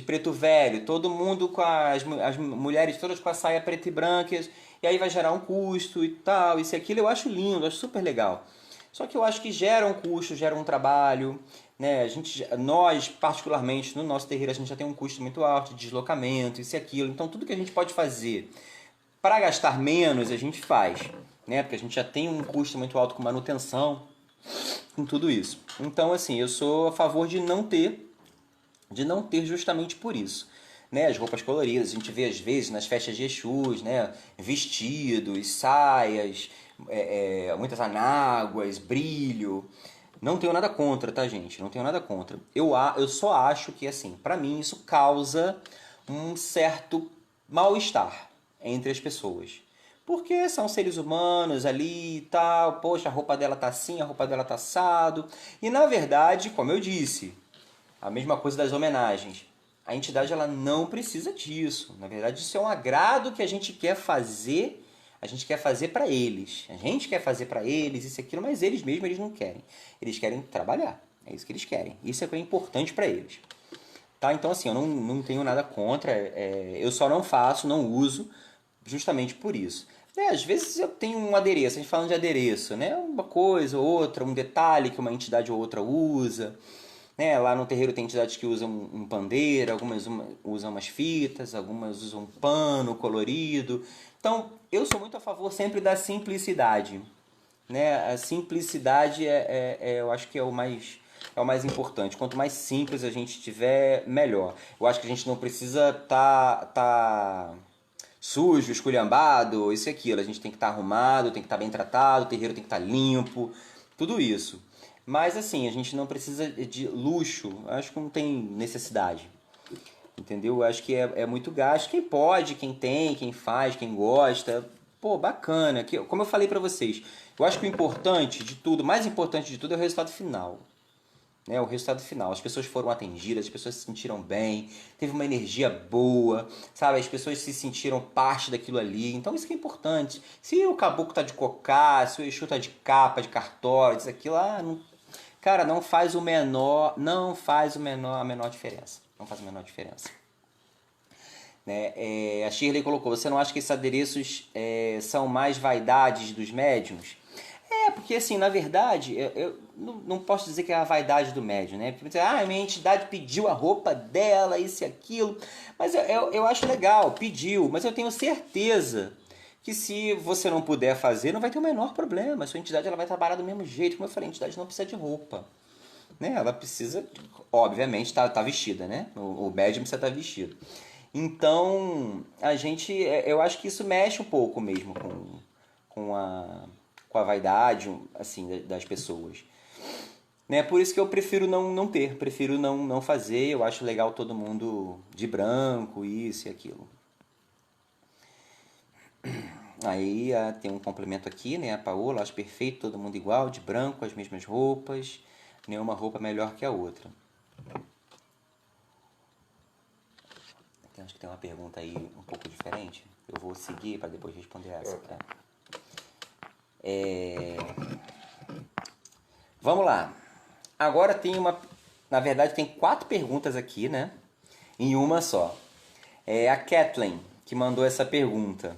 preto velho, todo mundo com as mulheres todas com a saia preta e branca, e aí vai gerar um custo e tal, isso e aquilo, eu acho lindo, acho super legal. Só que eu acho que gera um custo, gera um trabalho, né? Nós, particularmente, no nosso terreiro, a gente já tem um custo muito alto de deslocamento, isso e aquilo. Então, tudo que a gente pode fazer para gastar menos, a gente faz, né? Porque a gente já tem um custo muito alto com manutenção, com tudo isso. Então, assim, eu sou a favor de não ter justamente por isso. Né, as roupas coloridas, a gente vê às vezes nas festas de Exus, né, vestidos, saias, muitas anáguas, brilho. Não tenho nada contra, tá, gente? Não tenho nada contra. Eu só acho que, assim, pra mim isso causa um certo mal-estar entre as pessoas. Porque são seres humanos ali e tal, poxa, a roupa dela tá assim, a roupa dela tá assado. E na verdade, como eu disse, a mesma coisa das homenagens. A entidade ela não precisa disso. Na verdade, isso é um agrado que a gente quer fazer para eles. A gente quer fazer para eles isso e aquilo, mas eles mesmos eles não querem. Eles querem trabalhar. É isso que eles querem. Isso é o que é importante para eles. Tá? Então, assim, eu não tenho nada contra. Eu só não faço, não uso, justamente por isso. Às vezes eu tenho um adereço, a gente falando de adereço, né? Uma coisa ou outra, um detalhe que uma entidade ou outra usa. Né? Lá no terreiro tem entidades que usam um pandeiro, algumas usam umas fitas, algumas usam um pano colorido. Então, eu sou muito a favor sempre da simplicidade. Né? A simplicidade eu acho que é o mais importante. Quanto mais simples a gente tiver, melhor. Eu acho que a gente não precisa tá sujo, esculhambado, isso e aquilo. A gente tem que estar arrumado, tem que estar bem tratado, o terreiro tem que estar limpo, tudo isso. Mas assim, a gente não precisa de luxo, acho que não tem necessidade. Entendeu? Acho que é muito gasto. Quem pode, quem tem, quem faz, quem gosta, pô, bacana. Como eu falei pra vocês, eu acho que o importante de tudo, mais importante de tudo é o resultado final. Né? O resultado final. As pessoas foram atendidas, as pessoas se sentiram bem, teve uma energia boa, sabe? As pessoas se sentiram parte daquilo ali. Então isso que é importante. Se o caboclo tá de cocá, se o Exu tá de capa, de cartório, isso aquilo, não, cara, não faz a menor diferença. Não faz a menor diferença. Né? A Shirley colocou, você não acha que esses adereços são mais vaidades dos médiuns? Porque assim, na verdade, eu não posso dizer que é a vaidade do médium, né? Porque a minha entidade pediu a roupa dela, isso e aquilo. Mas eu acho legal, pediu, mas eu tenho certeza que se você não puder fazer, não vai ter o menor problema. A sua entidade ela vai trabalhar do mesmo jeito. Como eu falei, a entidade não precisa de roupa. né? Ela precisa, obviamente, tá vestida, né? O médium precisa estar vestido. Então, eu acho que isso mexe um pouco mesmo com a vaidade, assim, das pessoas. Né? Por isso que eu prefiro não ter, prefiro não fazer. Eu acho legal todo mundo de branco, isso e aquilo. Aí tem um complemento aqui, né? A Paola, acho perfeito, todo mundo igual, de branco, as mesmas roupas, nenhuma roupa melhor que a outra. Acho que tem uma pergunta aí um pouco diferente. Eu vou seguir para depois responder essa. Tá? Vamos lá. Agora na verdade tem 4 perguntas aqui, né? Em uma só. É a Kathleen que mandou essa pergunta.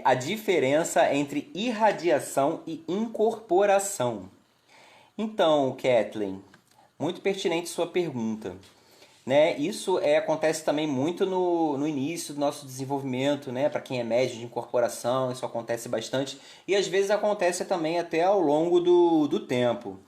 A diferença entre irradiação e incorporação. Então, Kathleen, muito pertinente sua pergunta. Né? Isso acontece também muito no início do nosso desenvolvimento, né? Para quem é médium de incorporação, isso acontece bastante. E às vezes acontece também até ao longo do tempo.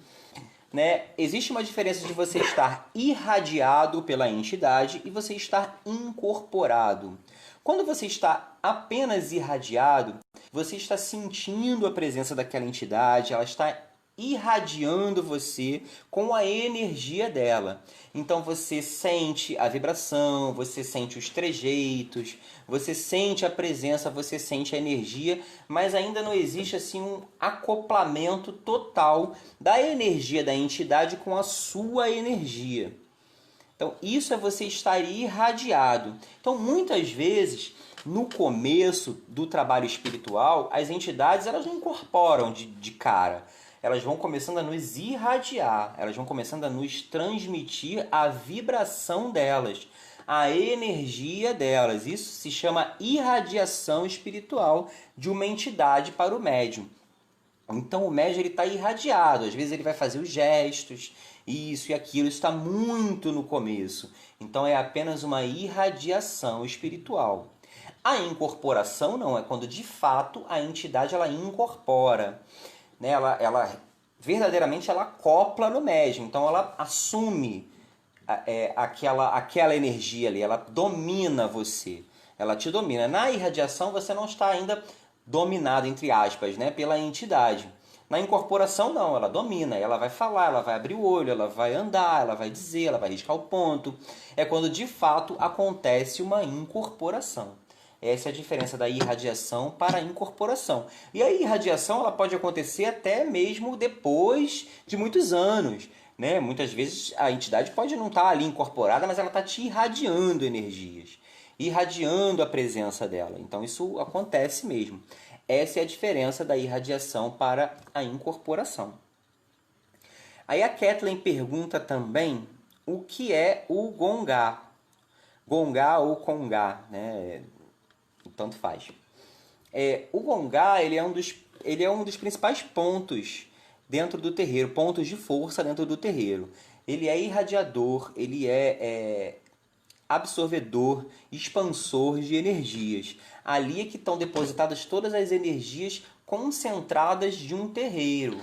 Né? Existe uma diferença de você estar irradiado pela entidade e você estar incorporado. Quando você está apenas irradiado, você está sentindo a presença daquela entidade, ela está irradiando você com a energia dela. Então você sente a vibração, você sente os trejeitos, você sente a presença, você sente a energia, mas ainda não existe assim um acoplamento total da energia da entidade com a sua energia. Então isso é você estar irradiado. Então muitas vezes no começo do trabalho espiritual, as entidades elas não incorporam de cara. Elas vão começando a nos irradiar, elas vão começando a nos transmitir a vibração delas, a energia delas. Isso se chama irradiação espiritual de uma entidade para o médium. Então o médium está irradiado, às vezes ele vai fazer os gestos, isso e aquilo, isso está muito no começo. Então é apenas uma irradiação espiritual. A incorporação não, é quando de fato a entidade ela incorpora. Né? Ela verdadeiramente ela acopla no médium, então ela assume aquela energia ali, ela domina você, ela te domina. Na irradiação você não está ainda dominado, entre aspas, né, pela entidade. Na incorporação não, ela domina, ela vai falar, ela vai abrir o olho, ela vai andar, ela vai dizer, ela vai riscar o ponto. É quando de fato acontece uma incorporação. Essa é a diferença da irradiação para a incorporação. E a irradiação ela pode acontecer até mesmo depois de muitos anos. Né? Muitas vezes a entidade pode não estar ali incorporada, mas ela está te irradiando energias, irradiando a presença dela. Então isso acontece mesmo. Essa é a diferença da irradiação para a incorporação. Aí a Kathleen pergunta também o que é o Gongá. Gongá ou Congá, né? Tanto faz. O Gongá ele é um dos principais pontos dentro do terreiro, pontos de força dentro do terreiro. Ele é irradiador, ele é absorvedor, expansor de energias. Ali é que estão depositadas todas as energias concentradas de um terreiro.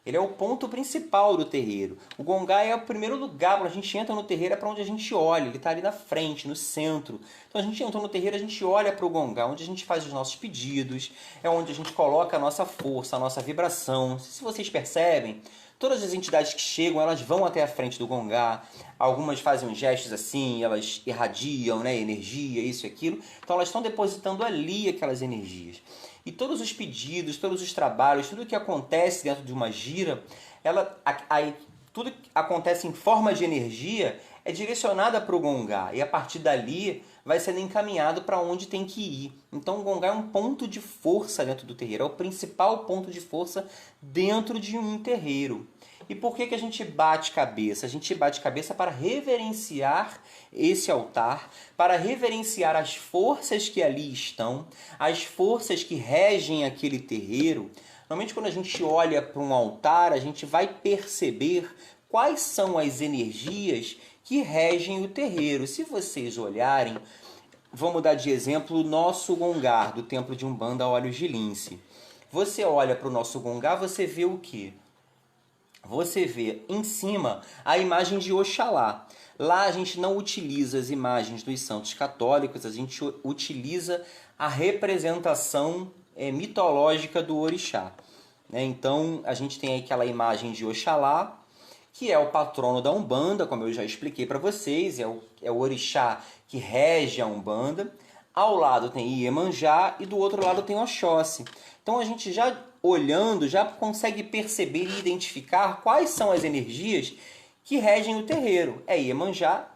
Ele é o ponto principal do terreiro. O Gongá é o primeiro lugar, quando a gente entra no terreiro, é para onde a gente olha. Ele está ali na frente, no centro. Então a gente entrou no terreiro, a gente olha para o Gongá, onde a gente faz os nossos pedidos, é onde a gente coloca a nossa força, a nossa vibração. Se vocês percebem, todas as entidades que chegam, elas vão até a frente do Gongá. Algumas fazem uns gestos assim, elas irradiam, né, energia, isso e aquilo. Então elas estão depositando ali aquelas energias. E todos os pedidos, todos os trabalhos, tudo que acontece dentro de uma gira, tudo que acontece em forma de energia é direcionada para o Gongá. E a partir dali vai sendo encaminhado para onde tem que ir. Então o Gongá é um ponto de força dentro do terreiro. É o principal ponto de força dentro de um terreiro. E por que a gente bate cabeça? A gente bate cabeça para reverenciar esse altar, para reverenciar as forças que ali estão, as forças que regem aquele terreiro. Normalmente quando a gente olha para um altar, a gente vai perceber quais são as energias que regem o terreiro. Se vocês olharem, vamos dar de exemplo o nosso Gongá, do Templo de Umbanda Olhos de Lince. Você olha para o nosso Gongá, você vê o quê? você vê em cima a imagem de Oxalá. Lá a gente não utiliza as imagens dos santos católicos, a gente utiliza a representação mitológica do orixá. Né? Então a gente tem aquela imagem de Oxalá, que é o patrono da Umbanda, como eu já expliquei para vocês, é o orixá que rege a Umbanda. Ao lado tem Iemanjá e do outro lado tem Oxóssi. Então a gente já olhando, já consegue perceber e identificar quais são as energias que regem o terreiro. É Iemanjá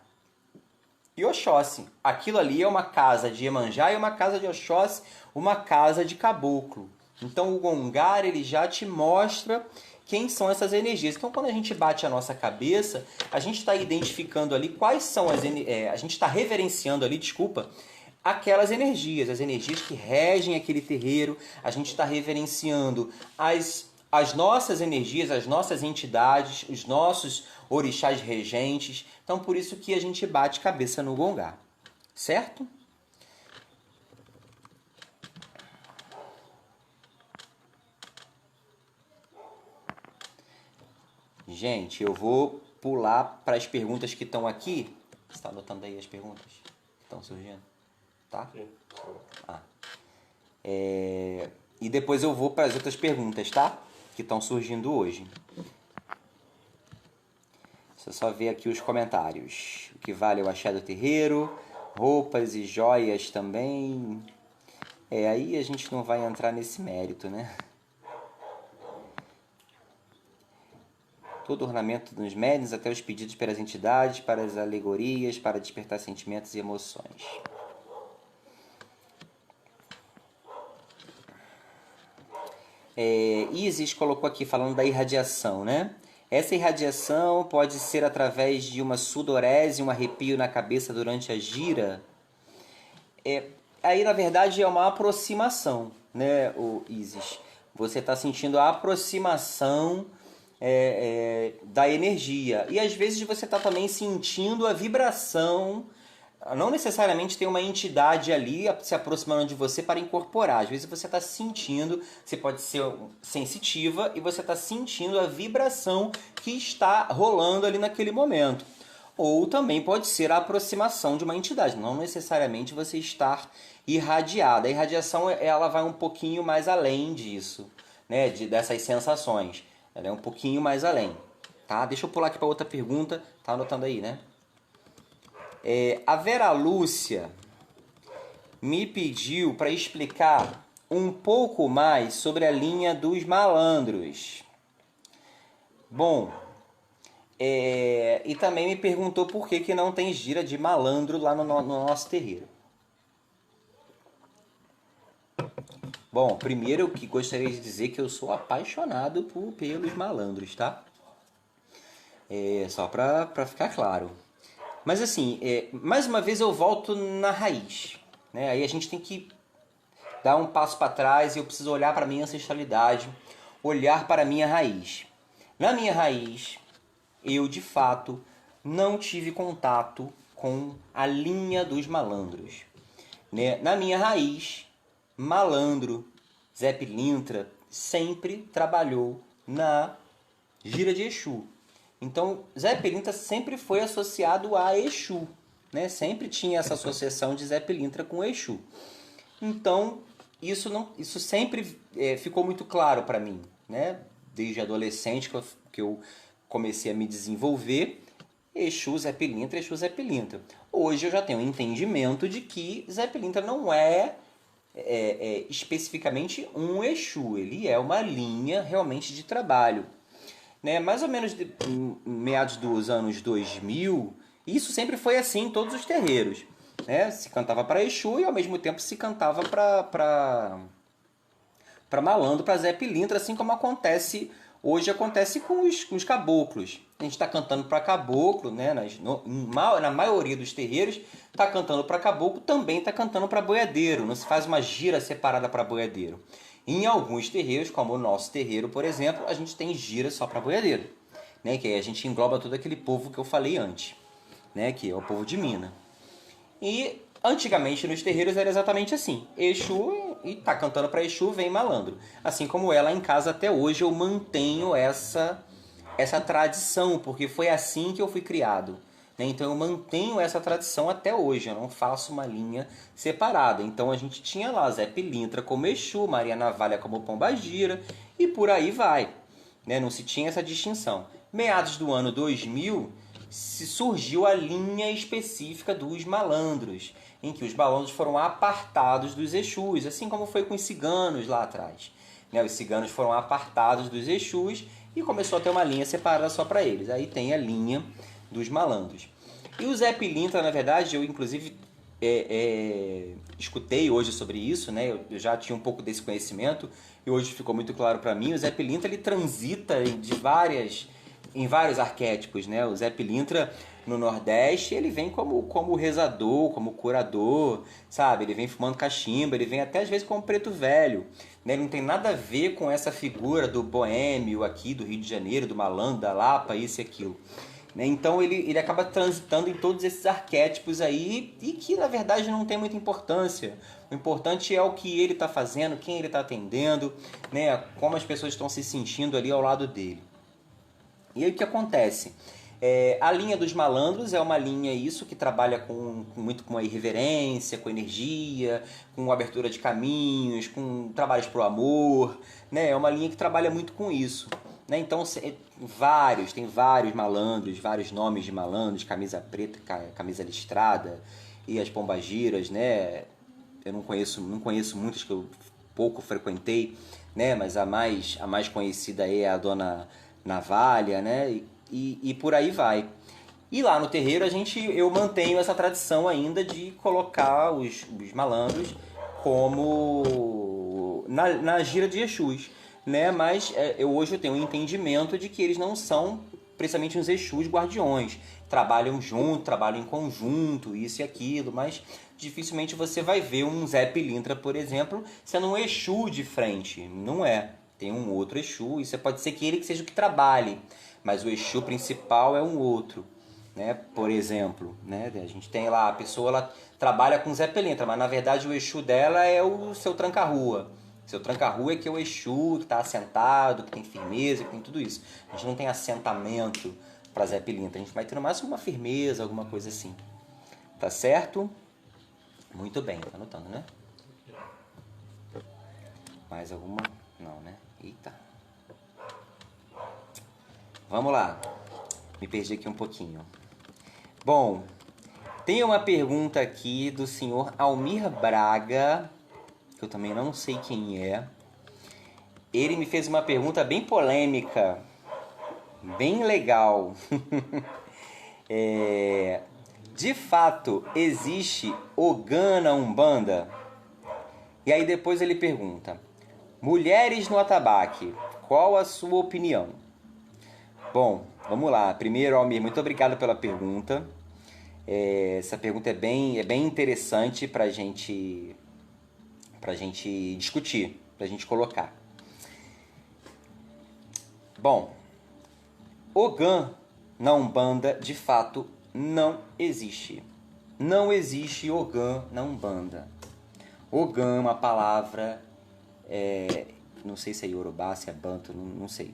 e Oxóssi. Aquilo ali é uma casa de Iemanjá e uma casa de Oxóssi, uma casa de caboclo. Então o Gongar ele já te mostra quem são essas energias. Então quando a gente bate a nossa cabeça, a gente está identificando ali quais são as a gente está reverenciando ali, desculpa, aquelas energias, as energias que regem aquele terreiro. A gente está reverenciando as nossas energias, as nossas entidades, os nossos orixás regentes. Então por isso que a gente bate cabeça no Gongar, certo? Gente, eu vou pular para as perguntas que estão aqui. Você está anotando aí as perguntas que estão surgindo? Tá? Sim. E depois eu vou para as outras perguntas, tá? Que estão surgindo hoje. Deixa eu só ver aqui os comentários. O que vale é o axé do terreiro, roupas e joias também. Aí a gente não vai entrar nesse mérito, né? Todo ornamento dos médiuns, até os pedidos pelas entidades, para as alegorias, para despertar sentimentos e emoções. Isis colocou aqui falando da irradiação, né? Essa irradiação pode ser através de uma sudorese, um arrepio na cabeça durante a gira. Aí, na verdade, é uma aproximação, né, o Isis? Você está sentindo a aproximação da energia. E às vezes você está também sentindo a vibração. Não necessariamente tem uma entidade ali se aproximando de você para incorporar. Às vezes você está sentindo, você pode ser sensitiva e você está sentindo a vibração que está rolando ali naquele momento. Ou também pode ser a aproximação de uma entidade, não necessariamente você estar irradiada. A irradiação ela vai um pouquinho mais além disso, né? Dessas sensações. Ela é um pouquinho mais além. Tá? Deixa eu pular aqui para outra pergunta. Tá anotando aí, né? A Vera Lúcia me pediu para explicar um pouco mais sobre a linha dos malandros. Bom, e também me perguntou por que não tem gira de malandro lá no nosso terreiro. Bom, primeiro eu que gostaria de dizer que eu sou apaixonado pelos malandros, tá? Só para ficar claro. Mas assim, mais uma vez eu volto na raiz, né? Aí a gente tem que dar um passo para trás e eu preciso olhar para a minha ancestralidade, olhar para a minha raiz. Na minha raiz, eu de fato não tive contato com a linha dos malandros, né? Na minha raiz, malandro, Zé Pilintra, sempre trabalhou na gira de Exu. Então, Zé Pilintra sempre foi associado a Exu, né? Sempre tinha essa associação de Zé Pilintra com Exu. Então, isso sempre ficou muito claro para mim, né? Desde adolescente que eu comecei a me desenvolver, Exu, Zé Pilintra, Exu, Zé Pilintra. Hoje eu já tenho um entendimento de que Zé Pilintra não é especificamente um Exu, ele é uma linha realmente de trabalho. Né? Mais ou menos meados dos anos 2000, isso sempre foi assim em todos os terreiros. Né? Se cantava para Exu e ao mesmo tempo se cantava para malandro, para Zé Pilintra, assim como hoje acontece com os caboclos. A gente está cantando para caboclo, né? Na maioria dos terreiros está cantando para caboclo, também está cantando para boiadeiro, não se faz uma gira separada para boiadeiro. Em alguns terreiros, como o nosso terreiro, por exemplo, a gente tem gira só para boiadeiro, né? Que aí a gente engloba todo aquele povo que eu falei antes, né? Que é o povo de Minas. E antigamente nos terreiros era exatamente assim. Exu, e tá cantando para Exu, vem malandro. Assim como ela em casa até hoje eu mantenho essa essa tradição, porque foi assim que eu fui criado. Né? Então eu mantenho essa tradição até hoje, eu não faço uma linha separada. Então a gente tinha lá Zé Pilintra como Exu, Maria Navalha como Pombagira e por aí vai. Né? Não se tinha essa distinção. Meados do ano 2000, surgiu a linha específica dos malandros, em que os malandros foram apartados dos Exus, assim como foi com os ciganos lá atrás. Né? Os ciganos foram apartados dos Exus e começou a ter uma linha separada só para eles. Aí tem a linha dos malandros. E o Zé Pilintra, na verdade, eu inclusive escutei hoje sobre isso, né? Eu já tinha um pouco desse conhecimento e hoje ficou muito claro para mim. O Zé Pilintra ele transita em vários arquétipos, né? O Zé Pilintra no Nordeste ele vem como rezador, como curador, sabe? Ele vem fumando cachimba, ele vem até às vezes como preto velho, né? Ele não tem nada a ver com essa figura do boêmio aqui do Rio de Janeiro, do malandro, da Lapa, isso e aquilo. Então ele acaba transitando em todos esses arquétipos aí e que na verdade não tem muita importância. O importante é o que ele está fazendo, quem ele está atendendo, né? Como as pessoas estão se sentindo ali ao lado dele. E aí o que acontece? A linha dos malandros é uma linha que trabalha muito com a irreverência, com energia, com abertura de caminhos, com trabalhos pro amor, né? É uma linha que trabalha muito com isso. Né? Então tem vários malandros, vários nomes de malandros, camisa preta, camisa listrada e as pombagiras, né? Eu não conheço muitas que eu pouco frequentei, né? Mas a mais conhecida é a Dona Navalha, né? E por aí vai. E lá no terreiro eu mantenho essa tradição ainda de colocar os malandros como na gira de Exus. Né? Mas hoje eu tenho um entendimento de que eles não são precisamente uns Exus guardiões. Trabalham junto, trabalham em conjunto, isso e aquilo, mas dificilmente você vai ver um Zé Pilintra, por exemplo, sendo um Exu de frente. Não é. Tem um outro Exu, e você pode ser que ele que seja o que trabalhe, mas o Exu principal é um outro. Né? Por exemplo, né? A gente tem lá, a pessoa ela trabalha com Zé Pilintra, mas na verdade o Exu dela é o seu tranca-rua. Seu tranca-rua é que é o Exu, que está assentado, que tem firmeza, que tem tudo isso. A gente não tem assentamento para Zé Pilintra. A gente vai ter no máximo uma firmeza, alguma coisa assim. Tá certo? Muito bem, tá anotando, né? Mais alguma? Não, né? Eita. Vamos lá. Me perdi aqui um pouquinho. Bom, tem uma pergunta aqui do senhor Almir Braga, que eu também não sei quem é. Ele me fez uma pergunta bem polêmica, bem legal. De fato, existe Ogã na Umbanda? E aí depois ele pergunta: mulheres no atabaque, qual a sua opinião? Bom, vamos lá. Primeiro, Almir, muito obrigado pela pergunta. Essa pergunta é bem interessante para a gente discutir, para a gente colocar. Bom, Ogã na Umbanda, de fato, não existe. Não existe Ogã na Umbanda. Ogã é uma palavra, não sei se é Yorubá, se é Banto, não sei.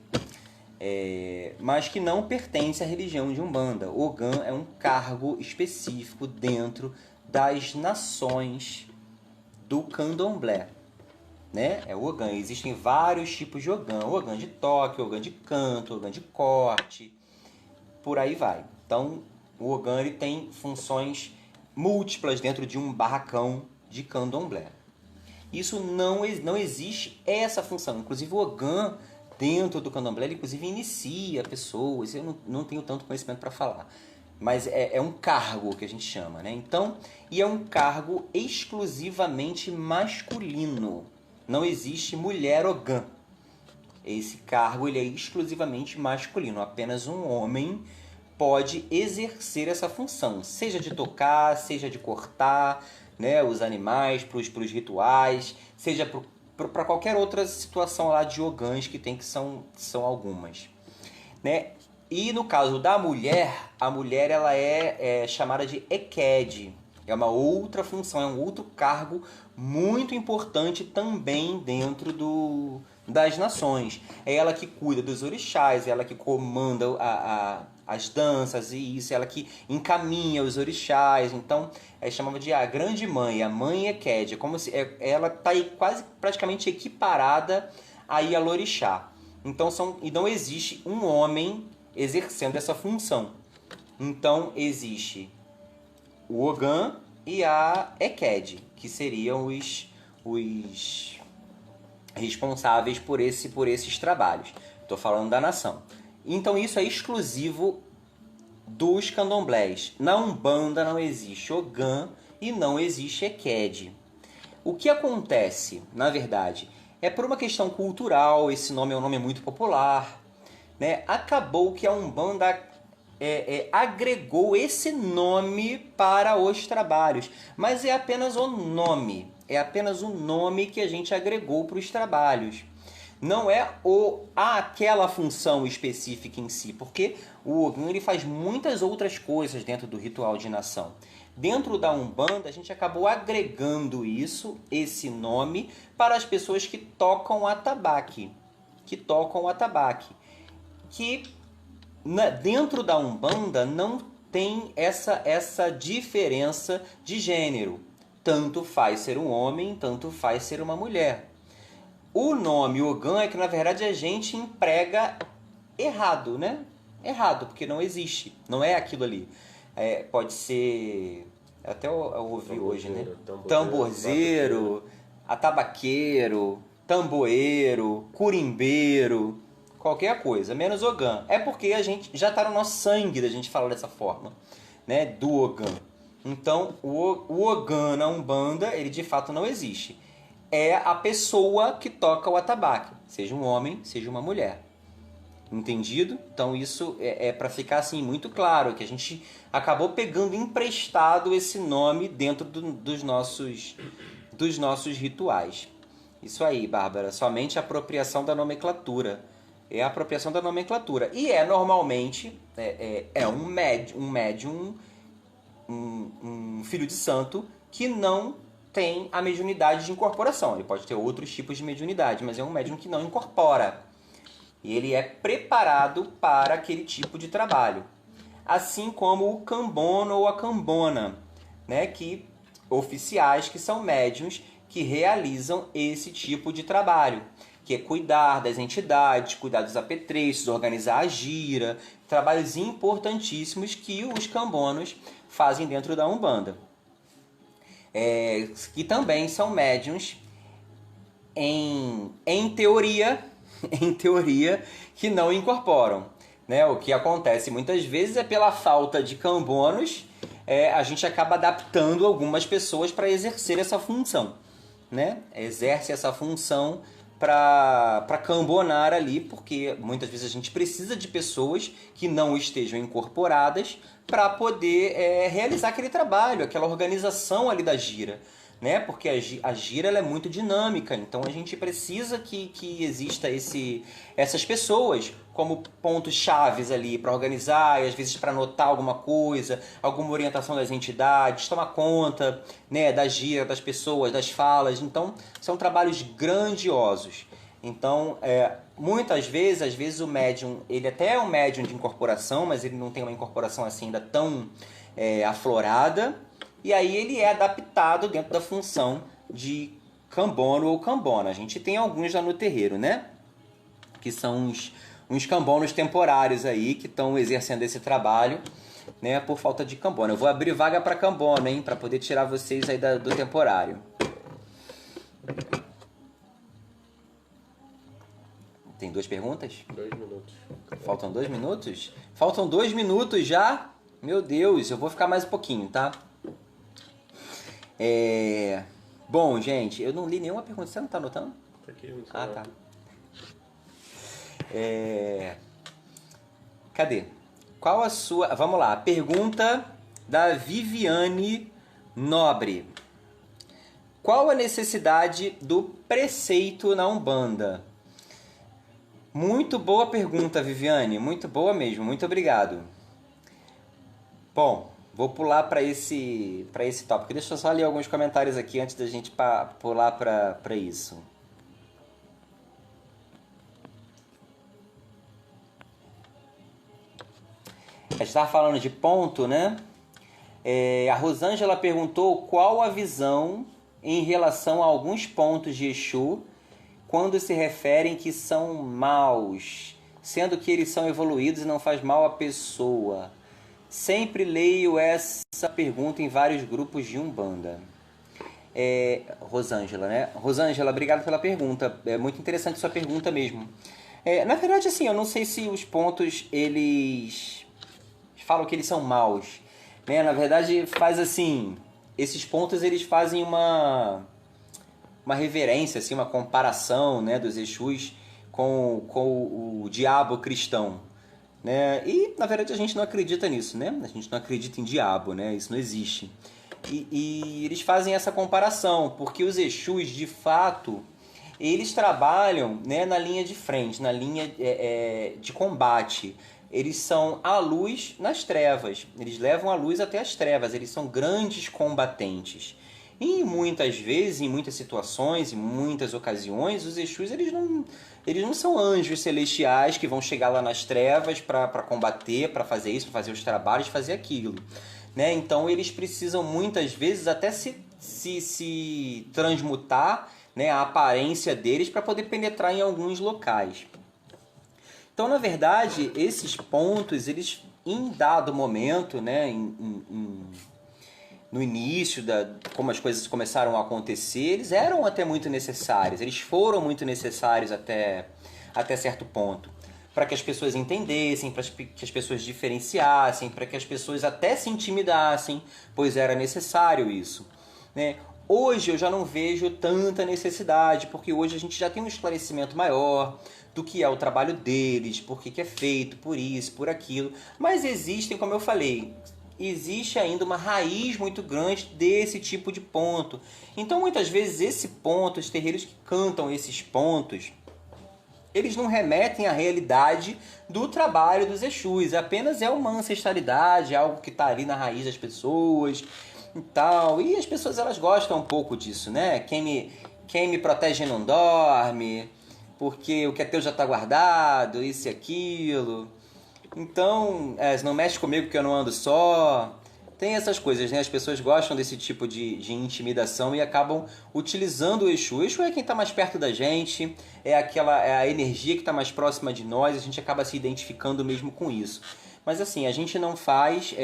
Mas que não pertence à religião de Umbanda. Ogã é um cargo específico dentro das nações do candomblé, né? É o Ogã. Existem vários tipos de Ogã. Ogã de toque, Ogã de canto, Ogã de corte, por aí vai. Então, o Ogã ele tem funções múltiplas dentro de um barracão de candomblé. Isso não existe essa função. Inclusive, o Ogã dentro do candomblé, ele inclusive inicia pessoas. Eu não tenho tanto conhecimento para falar. Mas é um cargo que a gente chama, né? Então, e é um cargo exclusivamente masculino. Não existe mulher Ogã. Esse cargo ele é exclusivamente masculino. Apenas um homem pode exercer essa função. Seja de tocar, seja de cortar, né, os animais para os rituais, seja para qualquer outra situação lá de Ogãs que tem, que são algumas. Né? E no caso da mulher, a mulher ela é chamada de Eked. É uma outra função, é um outro cargo muito importante também dentro das nações. É ela que cuida dos orixás, é ela que comanda as danças e isso, é ela que encaminha os orixás. Então, chamava de a grande mãe, a mãe Eked. É como se ela está aí quase praticamente equiparada a Ialorixá. Então, e não existe um homem exercendo essa função. Então, existe o Ogã e a Eked, que seriam os responsáveis por esses trabalhos. Estou falando da nação. Então isso é exclusivo dos candomblés. Na Umbanda não existe Ogã e não existe Eked. O que acontece, na verdade, é por uma questão cultural, esse nome é um nome muito popular, né? Acabou que a Umbanda agregou esse nome para os trabalhos, mas é apenas o nome. É apenas o nome que a gente agregou para os trabalhos. Não é aquela função específica em si, porque o Ogã ele faz muitas outras coisas dentro do ritual de nação. Dentro da Umbanda, a gente acabou agregando esse nome, para as pessoas que tocam atabaque. Que dentro da Umbanda não tem essa diferença de gênero. Tanto faz ser um homem, tanto faz ser uma mulher. O nome Ogã é que, na verdade, a gente emprega errado, né? Errado, porque não existe. Não é aquilo ali. Pode ser... Até eu ouvi hoje, né? Tamborzeiro, atabaqueiro, tamboeiro, curimbeiro, qualquer coisa, menos Ogã. É porque a gente já está no nosso sangue da gente falar dessa forma, né? Do Ogã. Então, o Ogã na Umbanda, ele de fato não existe. É a pessoa que toca o atabaque, seja um homem, seja uma mulher. Entendido? Então isso é para ficar assim muito claro, que a gente acabou pegando emprestado esse nome dentro dos nossos rituais. Isso aí, Bárbara, somente a apropriação da nomenclatura. É a apropriação da nomenclatura. E normalmente, um médium, um filho de santo que não tem a mediunidade de incorporação. Ele pode ter outros tipos de mediunidade, mas é um médium que não incorpora. E ele é preparado para aquele tipo de trabalho. Assim como o cambono ou a cambona, né? Oficiais que são médiuns que realizam esse tipo de trabalho, que é cuidar das entidades, cuidar dos apetrechos, organizar a gira, trabalhos importantíssimos que os cambonos fazem dentro da Umbanda. Que também são médiuns em teoria, que não incorporam. Né? O que acontece muitas vezes é pela falta de cambonos, a gente acaba adaptando algumas pessoas para exercer essa função. Né? Exerce essa função para cambonar ali, porque muitas vezes a gente precisa de pessoas que não estejam incorporadas para poder realizar aquele trabalho, aquela organização ali da gira. Né? Porque a gira ela é muito dinâmica, então a gente precisa que exista essas pessoas como pontos chaves ali para organizar e às vezes para anotar alguma coisa, alguma orientação das entidades, tomar conta, né, da gira, das pessoas, das falas. Então são trabalhos grandiosos. Então muitas vezes, às vezes o médium, ele até é um médium de incorporação, mas ele não tem uma incorporação assim ainda tão aflorada. E aí ele é adaptado dentro da função de cambono ou cambona. A gente tem alguns lá no terreiro, né? Que são uns cambonos temporários aí que estão exercendo esse trabalho, né? Por falta de cambona. Eu vou abrir vaga para cambona, hein? Para poder tirar vocês aí do temporário. Tem 2 perguntas? 2 minutos. Faltam 2 minutos? Faltam 2 minutos já? Meu Deus, eu vou ficar mais um pouquinho, tá? Bom, gente, eu não li nenhuma pergunta. Você não tá anotando? Tá aqui, não sei. Ah, tá. Cadê? Qual a sua... Vamos lá. Pergunta da Viviane Nobre. Qual a necessidade do preceito na Umbanda? Muito boa pergunta, Viviane. Muito boa mesmo. Muito obrigado. Bom... Vou pular para esse tópico. Deixa eu só ler alguns comentários aqui antes da gente pular para isso. gente estava falando de ponto, né? A Rosângela perguntou qual a visão em relação a alguns pontos de Exu quando se referem que são maus, sendo que eles são evoluídos e não faz mal à pessoa. Sempre leio essa pergunta em vários grupos de Umbanda. Rosângela, né? Rosângela, obrigado pela pergunta. É muito interessante sua pergunta mesmo. Na verdade, assim, eu não sei se os pontos, eles falam que eles são maus, né? Na verdade, faz assim, esses pontos, eles fazem uma reverência, assim, uma comparação, né, dos Exus com o diabo cristão, né? E, na verdade, a gente não acredita nisso, né? A gente não acredita em diabo, né? Isso não existe. E eles fazem essa comparação, porque os Exus, de fato, eles trabalham, né, na linha de frente, na linha de combate. Eles são a luz nas trevas. Eles levam a luz até as trevas. Eles são grandes combatentes. E muitas vezes, em muitas situações, em muitas ocasiões, os Exus, eles não são anjos celestiais que vão chegar lá nas trevas para combater, para fazer isso, para fazer os trabalhos, fazer aquilo, né? Então eles precisam muitas vezes até se transmutar, né, a aparência deles para poder penetrar em alguns locais. Então, na verdade, esses pontos, eles em dado momento, né, no início, como as coisas começaram a acontecer, eles eram até muito necessários, eles foram muito necessários até certo ponto, para que as pessoas entendessem, para que as pessoas diferenciassem, para que as pessoas até se intimidassem, pois era necessário isso, né? Hoje eu já não vejo tanta necessidade, porque hoje a gente já tem um esclarecimento maior do que é o trabalho deles, por que é feito, por isso, por aquilo, mas existem, como eu falei, existe ainda uma raiz muito grande desse tipo de ponto. Então, muitas vezes, esse ponto, os terreiros que cantam esses pontos, eles não remetem à realidade do trabalho dos Exus. Apenas é uma ancestralidade, algo que está ali na raiz das pessoas e tal. E as pessoas, elas gostam um pouco disso, né? Quem me protege não dorme, porque o que é teu já está guardado, isso e aquilo. Então, não mexe comigo que eu não ando só. Tem essas coisas, né? As pessoas gostam desse tipo de intimidação e acabam utilizando o Exu. O Exu é quem está mais perto da gente, é a energia que está mais próxima de nós, a gente acaba se identificando mesmo com isso. Mas assim, a gente não faz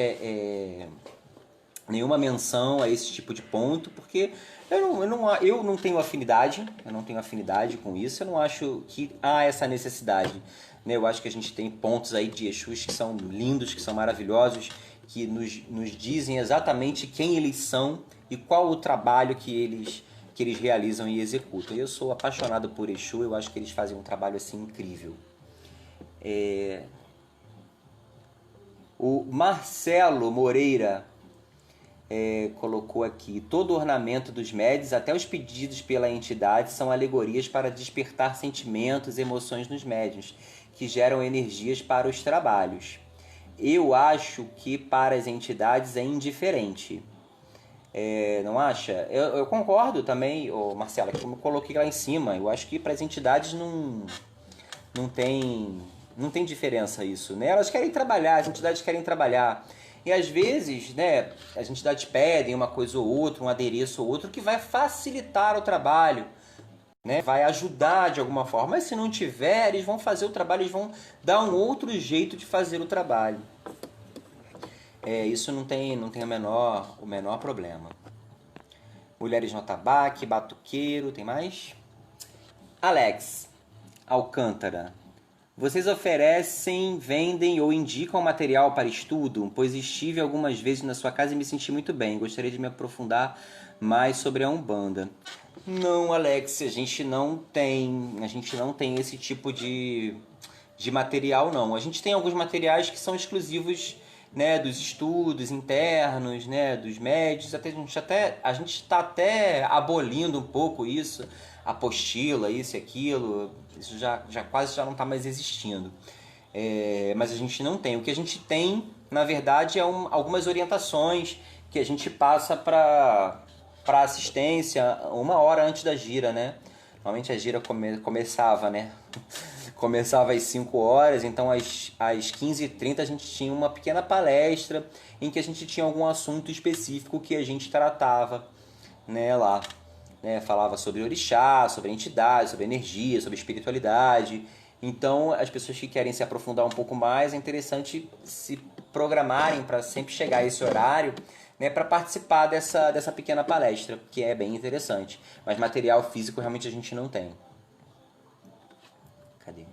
nenhuma menção a esse tipo de ponto, porque eu não tenho afinidade, com isso, eu não acho que há essa necessidade. Eu acho que a gente tem pontos aí de Exus que são lindos, que são maravilhosos, que nos dizem exatamente quem eles são e qual o trabalho que eles realizam e executam. Eu sou apaixonado por Exu, eu acho que eles fazem um trabalho assim incrível. O Marcelo Moreira colocou aqui: todo ornamento dos médiuns, até os pedidos pela entidade, são alegorias para despertar sentimentos e emoções nos médiuns, que geram energias para os trabalhos. Eu acho que para as entidades é indiferente. Não acha? Eu concordo também, Marcela, que eu coloquei lá em cima. Eu acho que para as entidades não tem diferença isso, né? Elas querem trabalhar, as entidades querem trabalhar. E às vezes, né, as entidades pedem uma coisa ou outra, um adereço ou outro, que vai facilitar o trabalho, né? Vai ajudar de alguma forma. Mas se não tiver, eles vão fazer o trabalho, eles vão dar um outro jeito de fazer o trabalho. Isso não tem o menor problema. Mulheres no tabaco, batuqueiro, tem mais? Alex Alcântara: vocês oferecem, vendem ou indicam material para estudo? Pois estive algumas vezes na sua casa e me senti muito bem. Gostaria de me aprofundar mais sobre a Umbanda. Não, Alex, a gente não tem esse tipo de material, não. A gente tem alguns materiais que são exclusivos, né, dos estudos internos, né, dos médios. A gente está até abolindo um pouco isso, apostila, isso e aquilo. Isso já quase não está mais existindo. Mas a gente não tem. O que a gente tem, na verdade, é algumas orientações que a gente passa para assistência 1 hora antes da gira, né? Normalmente a gira começava, né? Começava às 5 horas, então às 15h30 a gente tinha uma pequena palestra em que a gente tinha algum assunto específico que a gente tratava, né, lá. Né, falava sobre orixá, sobre entidade, sobre energia, sobre espiritualidade. Então, as pessoas que querem se aprofundar um pouco mais, é interessante se programarem para sempre chegar a esse horário, né, para participar dessa pequena palestra, que é bem interessante. Mas material físico realmente a gente não tem. Cadê?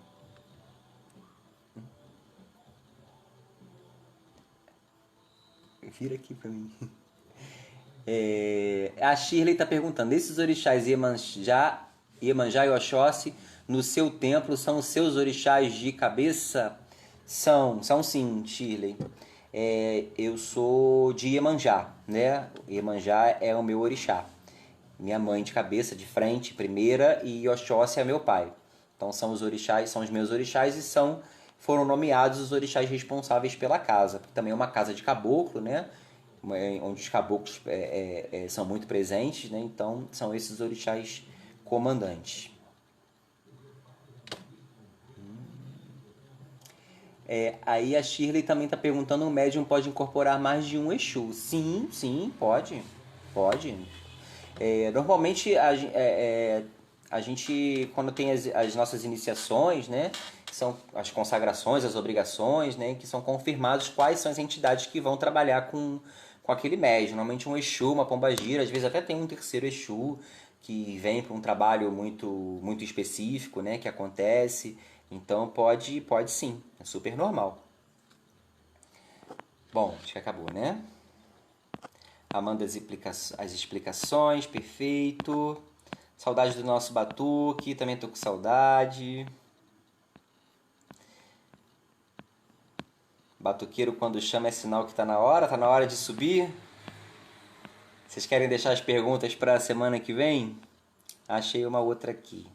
Vira aqui para mim. A Shirley está perguntando, esses orixás Iemanjá e Oxóssi no seu templo são os seus orixás de cabeça? São sim, Shirley. Eu sou de Iemanjá, né? Iemanjá é o meu orixá. Minha mãe de cabeça, de frente, primeira, e Oxóssi é meu pai. Então são os orixás, são os meus orixás e foram nomeados os orixás responsáveis pela casa. Também é uma casa de caboclo, né? Onde os caboclos são muito presentes, né? Então são esses orixás comandantes. Aí a Shirley também está perguntando, o médium pode incorporar mais de um Exu? Sim, pode. Normalmente a gente, quando tem as nossas iniciações, né, são as consagrações, as obrigações, né, que são confirmados quais são as entidades que vão trabalhar com aquele médium. Normalmente um Exu, uma pombagira, às vezes até tem um terceiro Exu que vem para um trabalho muito específico, né, que acontece. Então pode sim, é super normal. Bom, acho que acabou, né? Amanda as explicações, perfeito. Saudade do nosso batuque, também tô com saudade. Batuqueiro quando chama é sinal que tá na hora de subir. Vocês querem deixar as perguntas para a semana que vem? Achei uma outra aqui.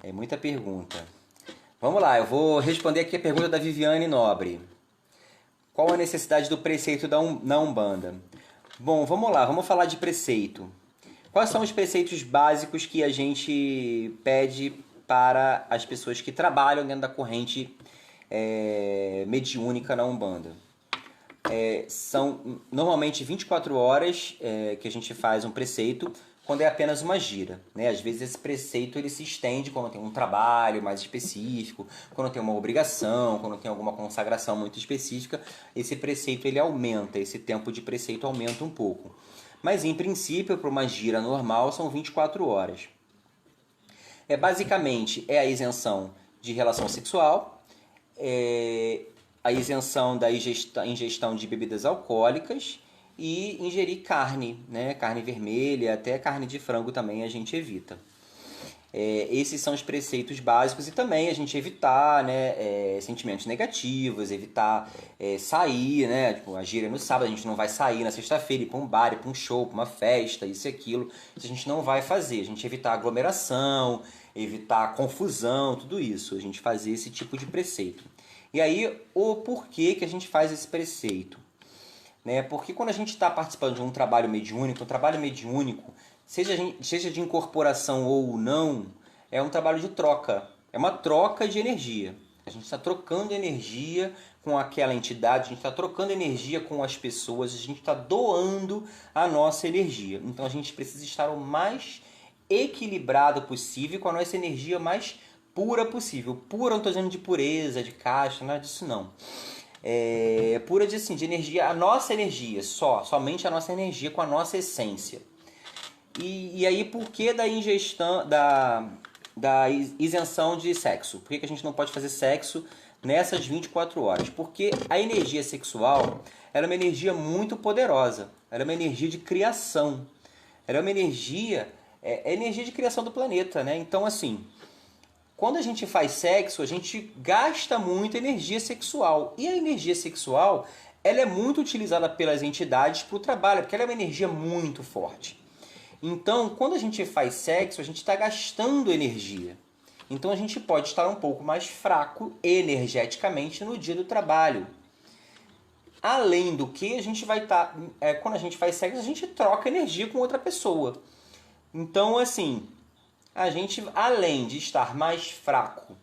É muita pergunta. Vamos lá, eu vou responder aqui a pergunta da Viviane Nobre. Qual a necessidade do preceito na Umbanda? Bom, vamos lá, vamos falar de preceito. Quais são os preceitos básicos que a gente pede para as pessoas que trabalham dentro da corrente mediúnica na Umbanda? São normalmente 24 horas que a gente faz um preceito quando é apenas uma gira, né? Às vezes esse preceito ele se estende quando tem um trabalho mais específico, quando tem uma obrigação, quando tem alguma consagração muito específica, esse preceito ele aumenta, esse tempo de preceito aumenta um pouco. Mas em princípio, para uma gira normal, são 24 horas. Basicamente, a isenção de relação sexual, a isenção da ingestão de bebidas alcoólicas e ingerir carne, né? Carne vermelha, até carne de frango também a gente evita. Esses são os preceitos básicos e também a gente evitar, né, sentimentos negativos, evitar sair, né, tipo, a gira no sábado, a gente não vai sair na sexta-feira, ir para um bar, ir para um show, para uma festa, isso e aquilo, isso a gente não vai fazer, a gente evitar aglomeração, evitar confusão, tudo isso, a gente fazer esse tipo de preceito. E aí, o porquê que a gente faz esse preceito? Né? Porque quando a gente está participando de um trabalho mediúnico, seja de incorporação ou não, é um trabalho de troca. É uma troca de energia. A gente está trocando energia com aquela entidade, a gente está trocando energia com as pessoas, a gente está doando a nossa energia. Então a gente precisa estar o mais equilibrado possível, com a nossa energia mais pura possível. Pura, não estou dizendo de pureza, de caixa, nada disso não. Pura de energia, a nossa energia, somente a nossa energia com a nossa essência. E aí, por que da ingestão, da isenção de sexo? Por que a gente não pode fazer sexo nessas 24 horas? Porque a energia sexual ela é uma energia muito poderosa, ela é uma energia de criação, ela é uma energia, energia de criação do planeta, né? Então, assim, quando a gente faz sexo, a gente gasta muita energia sexual. E a energia sexual, ela é muito utilizada pelas entidades para o trabalho, porque ela é uma energia muito forte. Então, quando a gente faz sexo, a gente está gastando energia. Então, a gente pode estar um pouco mais fraco energeticamente no dia do trabalho. Além do que, a gente vai estar... quando a gente faz sexo, a gente troca energia com outra pessoa. Então, assim... a gente, além de estar mais fraco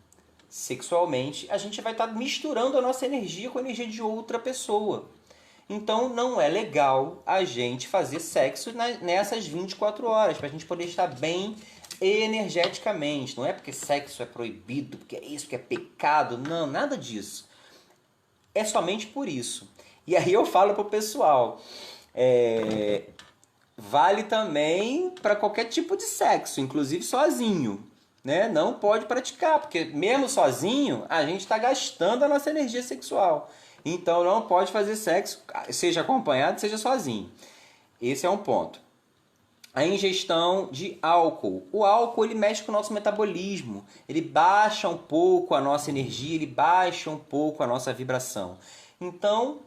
sexualmente, a gente vai estar misturando a nossa energia com a energia de outra pessoa. Então não é legal a gente fazer sexo nessas 24 horas, para a gente poder estar bem energeticamente. Não é porque sexo é proibido, porque é isso, porque é pecado. Não, nada disso. É somente por isso. E aí eu falo pro pessoal, vale também para qualquer tipo de sexo, inclusive sozinho. Né? Não pode praticar, porque mesmo sozinho a gente está gastando a nossa energia sexual. Então não pode fazer sexo, seja acompanhado, seja sozinho. Esse é um ponto. A ingestão de álcool. O álcool ele mexe com o nosso metabolismo, ele baixa um pouco a nossa energia, ele baixa um pouco a nossa vibração. Então,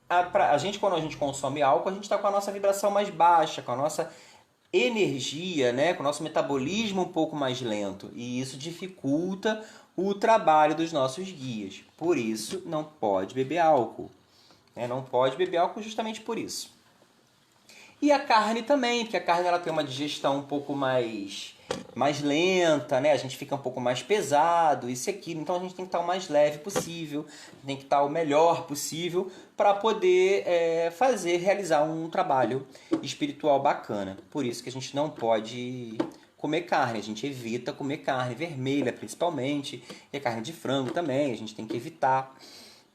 a gente quando a gente consome álcool, a gente está com a nossa vibração mais baixa, com a nossa energia, né, com o nosso metabolismo um pouco mais lento. E isso dificulta o trabalho dos nossos guias. Por isso, não pode beber álcool. Não pode beber álcool justamente por isso. E a carne também, porque a carne ela tem uma digestão um pouco mais lenta, né? A gente fica um pouco mais pesado, isso e aquilo. Então a gente tem que estar o mais leve possível, tem que estar o melhor possível para poder realizar um trabalho espiritual bacana. Por isso que a gente não pode comer carne, a gente evita comer carne vermelha principalmente, e a carne de frango também, a gente tem que evitar.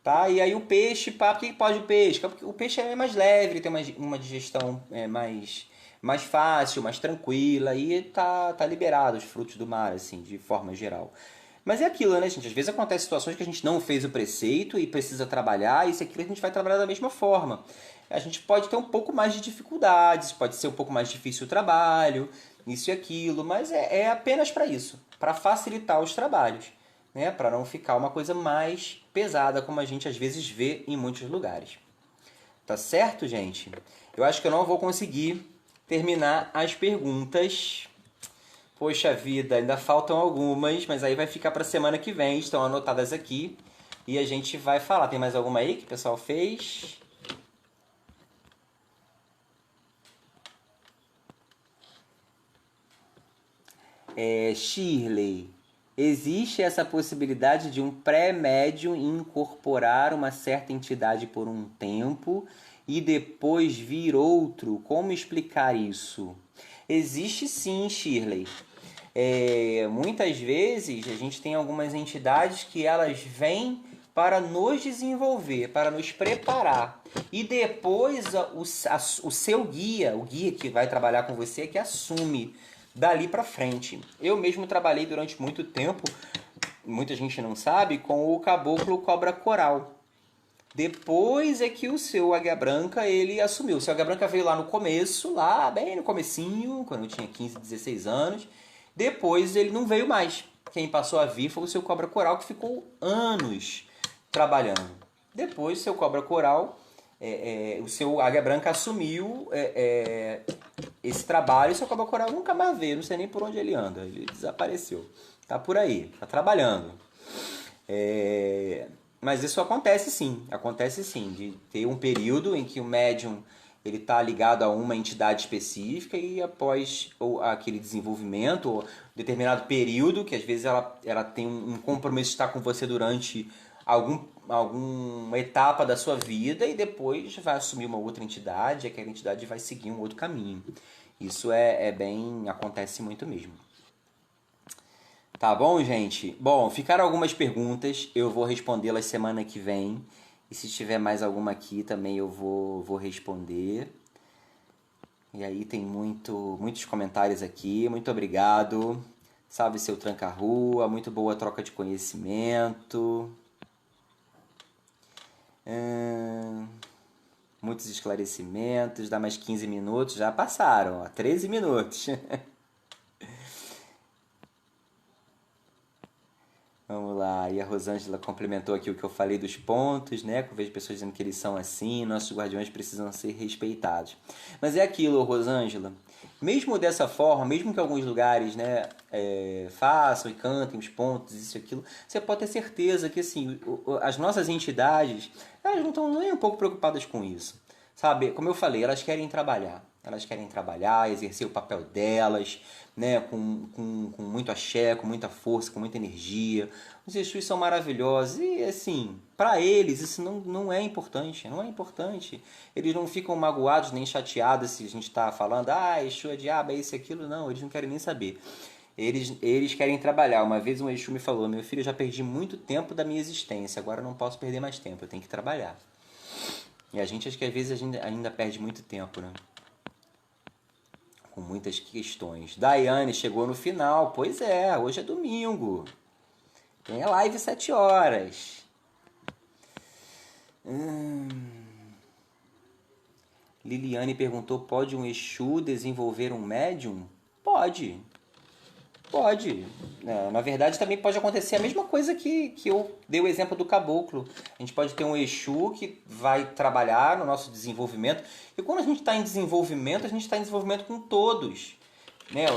Tá? E aí o peixe, por que pode o peixe? Porque o peixe é mais leve, ele tem uma digestão mais fácil, mais tranquila, e tá liberado os frutos do mar, assim, de forma geral. Mas é aquilo, né, gente? Às vezes acontece situações que a gente não fez o preceito e precisa trabalhar, e isso aqui a gente vai trabalhar da mesma forma. A gente pode ter um pouco mais de dificuldades, pode ser um pouco mais difícil o trabalho, isso e aquilo, mas é apenas para isso, para facilitar os trabalhos. Né, para não ficar uma coisa mais pesada, como a gente às vezes vê em muitos lugares. Tá certo, gente? Eu acho que eu não vou conseguir terminar as perguntas. Poxa vida, ainda faltam algumas, mas aí vai ficar para a semana que vem, estão anotadas aqui. E a gente vai falar. Tem mais alguma aí que o pessoal fez? Shirley. Existe essa possibilidade de um pré-médium incorporar uma certa entidade por um tempo e depois vir outro? Como explicar isso? Existe sim, Shirley. Muitas vezes a gente tem algumas entidades que elas vêm para nos desenvolver, para nos preparar. E depois o seu guia, o guia que vai trabalhar com você, é que assume dali para frente. Eu mesmo trabalhei durante muito tempo, muita gente não sabe, com o caboclo cobra coral. Depois é que o seu Águia Branca ele assumiu. O seu Águia Branca veio lá no começo, lá bem no comecinho, quando eu tinha 15, 16 anos. Depois ele não veio mais. Quem passou a vir foi o seu Cobra Coral, que ficou anos trabalhando. Depois o seu Cobra Coral, o seu Águia Branca assumiu esse trabalho e o seu Cobra Coral nunca mais veio. Não sei nem por onde ele anda. Ele desapareceu. Tá por aí, tá trabalhando. Mas isso acontece sim, de ter um período em que o médium ele está ligado a uma entidade específica e após aquele desenvolvimento, ou determinado período, que às vezes ela tem um compromisso de estar com você durante alguma etapa da sua vida e depois vai assumir uma outra entidade e aquela entidade vai seguir um outro caminho. Isso acontece muito mesmo. Tá bom, gente? Bom, ficaram algumas perguntas, eu vou respondê-las semana que vem. E se tiver mais alguma aqui também eu vou responder. E aí tem muitos comentários aqui. Muito obrigado. Salve seu tranca-rua. Muito boa troca de conhecimento. Muitos esclarecimentos. Dá mais 15 minutos. Já passaram, ó, 13 minutos. Vamos lá, e a Rosângela complementou aqui o que eu falei dos pontos, né? Que eu vejo pessoas dizendo que eles são assim, nossos guardiões precisam ser respeitados. Mas é aquilo, Rosângela, mesmo dessa forma, mesmo que alguns lugares, né, façam e cantem os pontos, isso e aquilo, você pode ter certeza que assim, as nossas entidades, elas não estão nem um pouco preocupadas com isso. sabe? Como eu falei, elas querem trabalhar. Elas querem trabalhar, exercer o papel delas, né? Com muito axé, com muita força, com muita energia. Os Exus são maravilhosos e, assim, para eles isso não é importante, não é importante. Eles não ficam magoados nem chateados se a gente está falando, Exu é diabo, é isso e aquilo. Não, eles não querem nem saber. Eles querem trabalhar. Uma vez um Exu me falou, meu filho, eu já perdi muito tempo da minha existência, agora eu não posso perder mais tempo, eu tenho que trabalhar. E a gente, acho que às vezes a gente ainda perde muito tempo, né? Com muitas questões. Daiane chegou no final. Pois é, hoje é domingo. Tem a live 7 horas. Liliane perguntou, pode um Exu desenvolver um médium? Pode. Pode. Na verdade, também pode acontecer a mesma coisa que eu dei o exemplo do caboclo. A gente pode ter um Exu que vai trabalhar no nosso desenvolvimento. E quando a gente está em desenvolvimento, a gente está em desenvolvimento com todos. Né?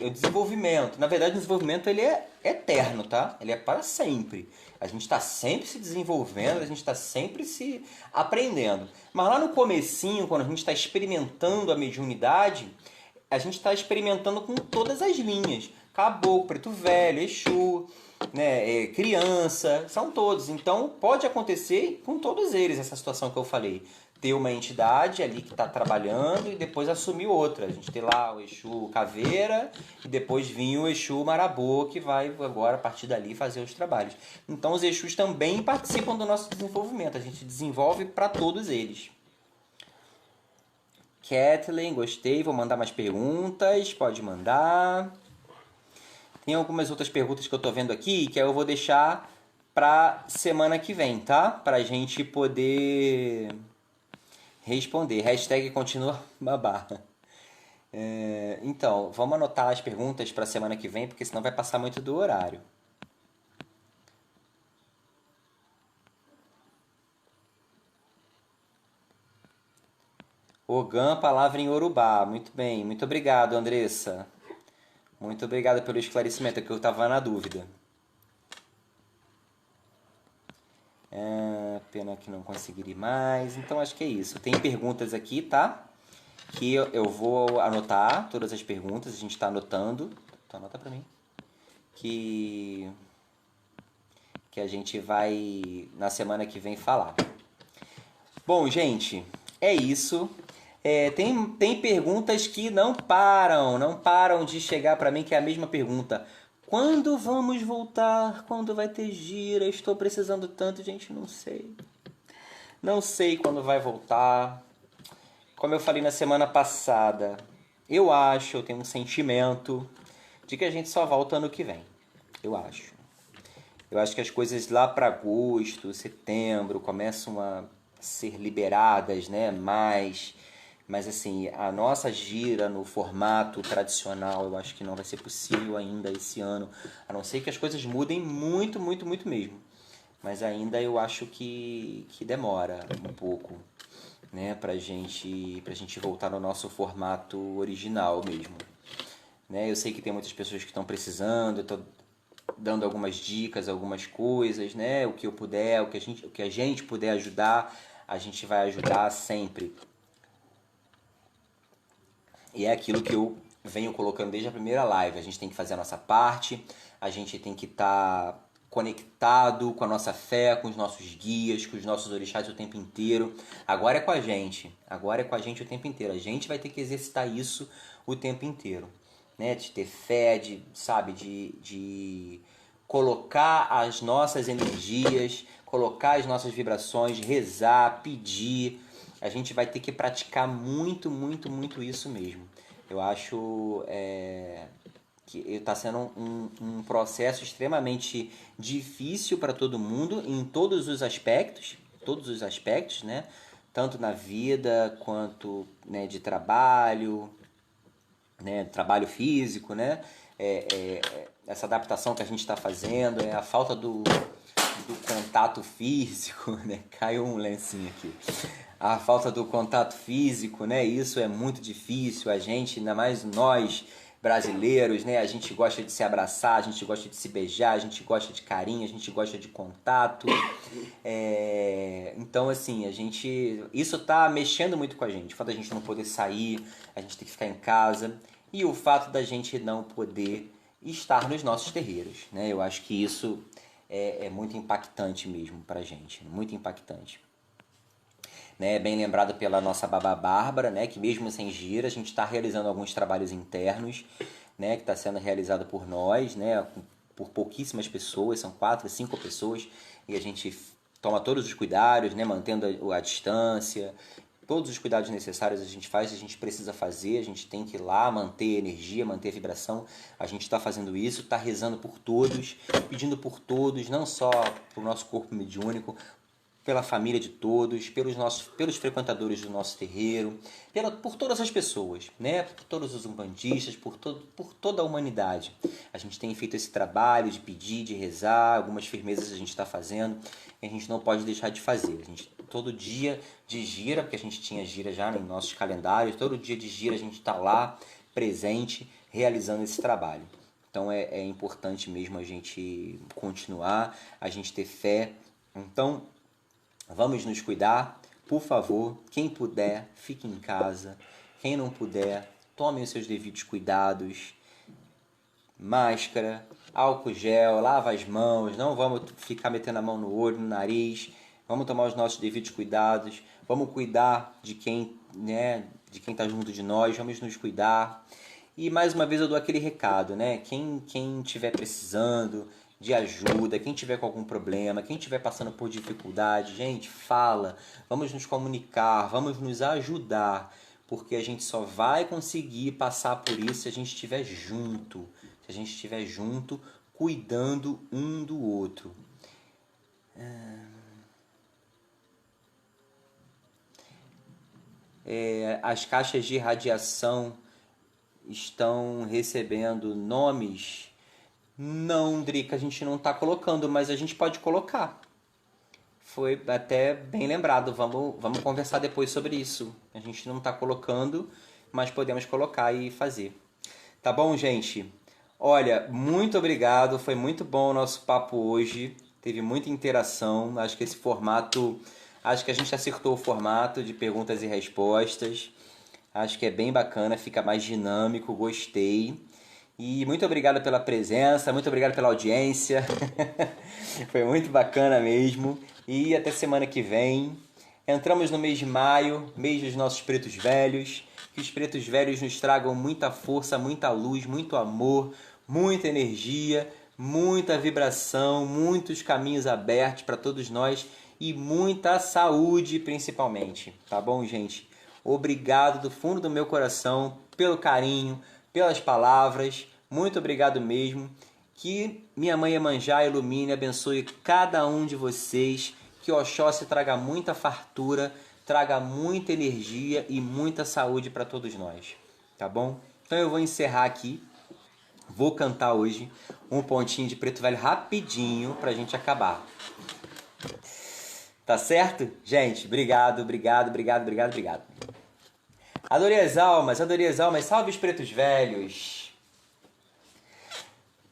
O desenvolvimento. Na verdade, o desenvolvimento ele é eterno, tá? Ele é para sempre. A gente está sempre se desenvolvendo, a gente está sempre se aprendendo. Mas lá no comecinho, quando a gente está experimentando a mediunidade, a gente está experimentando com todas as linhas. Caboclo, preto velho, Exu, né, criança, são todos. Então pode acontecer com todos eles essa situação que eu falei. Ter uma entidade ali que está trabalhando e depois assumir outra. A gente tem lá o Exu Caveira e depois vinha o Exu Marabô que vai agora a partir dali fazer os trabalhos. Então os Exus também participam do nosso desenvolvimento. A gente desenvolve para todos eles. Kathleen, gostei, vou mandar mais perguntas, pode mandar. Tem algumas outras perguntas que eu tô vendo aqui que eu vou deixar pra semana que vem, tá? Pra gente poder responder. Hashtag continua babá. Então, vamos anotar as perguntas pra semana que vem, porque senão vai passar muito do horário. Ogã, palavra em Yorubá. Muito bem. Muito obrigado, Andressa. Muito obrigado pelo esclarecimento, que eu estava na dúvida. Pena que não conseguirei mais. Então, acho que é isso. Tem perguntas aqui, tá? Que eu vou anotar todas as perguntas. A gente está anotando. Então, anota para mim. Que a gente vai, na semana que vem, falar. Bom, gente, é isso. Tem perguntas que não param de chegar para mim, que é a mesma pergunta. Quando vamos voltar? Quando vai ter gira? Estou precisando tanto, gente, não sei. Não sei quando vai voltar. Como eu falei na semana passada, eu tenho um sentimento de que a gente só volta ano que vem. Eu acho. Eu acho que as coisas lá para agosto, setembro, começam a ser liberadas, né? Mas assim, a nossa gira no formato tradicional, eu acho que não vai ser possível ainda esse ano. A não ser que as coisas mudem muito, muito, muito mesmo. Mas ainda eu acho que demora um pouco, né? Pra gente voltar no nosso formato original mesmo. Né? Eu sei que tem muitas pessoas que estão precisando, eu tô dando algumas dicas, algumas coisas, né? O que eu puder, o que a gente puder ajudar, a gente vai ajudar sempre. E é aquilo que eu venho colocando desde a primeira live. A gente tem que fazer a nossa parte, a gente tem que estar conectado com a nossa fé, com os nossos guias, com os nossos orixás o tempo inteiro. Agora é com a gente o tempo inteiro. A gente vai ter que exercitar isso o tempo inteiro. Né? De ter fé, de colocar as nossas energias, colocar as nossas vibrações, rezar, pedir. A gente vai ter que praticar muito, muito, muito isso mesmo. Eu acho que está sendo um processo extremamente difícil para todo mundo em todos os aspectos, né? Tanto na vida quanto, né, de trabalho, né, trabalho físico, né? Essa adaptação que a gente está fazendo, a falta do contato físico, né? Caiu um lencinho aqui. A falta do contato físico, né? Isso é muito difícil. A gente, ainda mais nós, brasileiros, né? A gente gosta de se abraçar, a gente gosta de se beijar, a gente gosta de carinho, a gente gosta de contato. Então, assim, isso tá mexendo muito com a gente. O fato da gente não poder sair, a gente ter que ficar em casa e o fato da gente não poder estar nos nossos terreiros, né? Eu acho que isso é muito impactante mesmo pra gente, muito impactante. Né, bem lembrado pela nossa babá Bárbara, né, que mesmo sem gira, a gente está realizando alguns trabalhos internos, né, que está sendo realizado por nós, né, por pouquíssimas pessoas, são 4, 5 pessoas, e a gente toma todos os cuidados, né, mantendo a distância, todos os cuidados necessários a gente faz, a gente precisa fazer, a gente tem que ir lá manter a energia, manter a vibração, a gente está fazendo isso, está rezando por todos, pedindo por todos, não só para o nosso corpo mediúnico, pela família de todos, pelos frequentadores do nosso terreiro, por todas as pessoas, né? Por todos os umbandistas, por toda a humanidade. A gente tem feito esse trabalho de pedir, de rezar, algumas firmezas a gente está fazendo e a gente não pode deixar de fazer. A gente, todo dia de gira, porque a gente tinha gira já em nossos calendários, todo dia de gira a gente está lá, presente, realizando esse trabalho. Então é importante mesmo a gente continuar, a gente ter fé. Então, vamos nos cuidar, por favor. Quem puder, fique em casa. Quem não puder, tome os seus devidos cuidados. Máscara, álcool gel, lava as mãos. Não vamos ficar metendo a mão no olho, no nariz. Vamos tomar os nossos devidos cuidados. Vamos cuidar de quem, né, de quem está junto de nós. Vamos nos cuidar. E mais uma vez eu dou aquele recado, né? Quem estiver precisando de ajuda, quem tiver com algum problema, quem estiver passando por dificuldade, gente, fala, vamos nos comunicar, vamos nos ajudar, porque a gente só vai conseguir passar por isso se a gente estiver junto, se a gente estiver junto, cuidando um do outro. As caixas de radiação estão recebendo nomes. Não, Drica, a gente não está colocando, mas a gente pode colocar. Foi até bem lembrado, vamos conversar depois sobre isso. A gente não está colocando, mas podemos colocar e fazer. Tá bom, gente? Olha, muito obrigado, foi muito bom o nosso papo hoje. Teve muita interação, acho que esse formato, acho que a gente acertou o formato de perguntas e respostas. Acho que é bem bacana, fica mais dinâmico, gostei. E muito obrigado pela presença, muito obrigado pela audiência. Foi muito bacana mesmo. E até semana que vem. Entramos no mês de maio, mês dos nossos pretos velhos. Que os pretos velhos nos tragam muita força, muita luz, muito amor, muita energia, muita vibração, muitos caminhos abertos para todos nós e muita saúde principalmente. Tá bom, gente? Obrigado do fundo do meu coração pelo carinho, pelas palavras, muito obrigado mesmo. Que minha mãe Iemanjá ilumine e abençoe cada um de vocês. Que Oxóssi traga muita fartura, traga muita energia e muita saúde para todos nós. Tá bom? Então eu vou encerrar aqui. Vou cantar hoje um pontinho de Preto Velho rapidinho para a gente acabar. Tá certo? Gente, obrigado. Adorei as almas, salve os pretos velhos.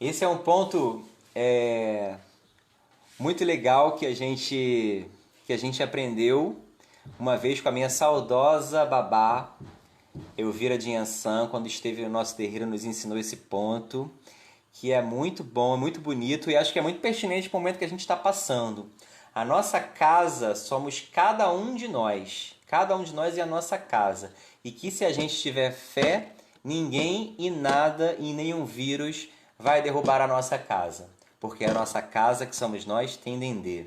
Esse é um ponto muito legal que a gente aprendeu uma vez com a minha saudosa babá, Elvira de Ançã, quando esteve no nosso terreiro, nos ensinou esse ponto, que é muito bom, é muito bonito e acho que é muito pertinente para o momento que a gente está passando. A nossa casa somos cada um de nós é a nossa casa. E que se a gente tiver fé, ninguém e nada e nenhum vírus vai derrubar a nossa casa. Porque a nossa casa, que somos nós, tem dendê.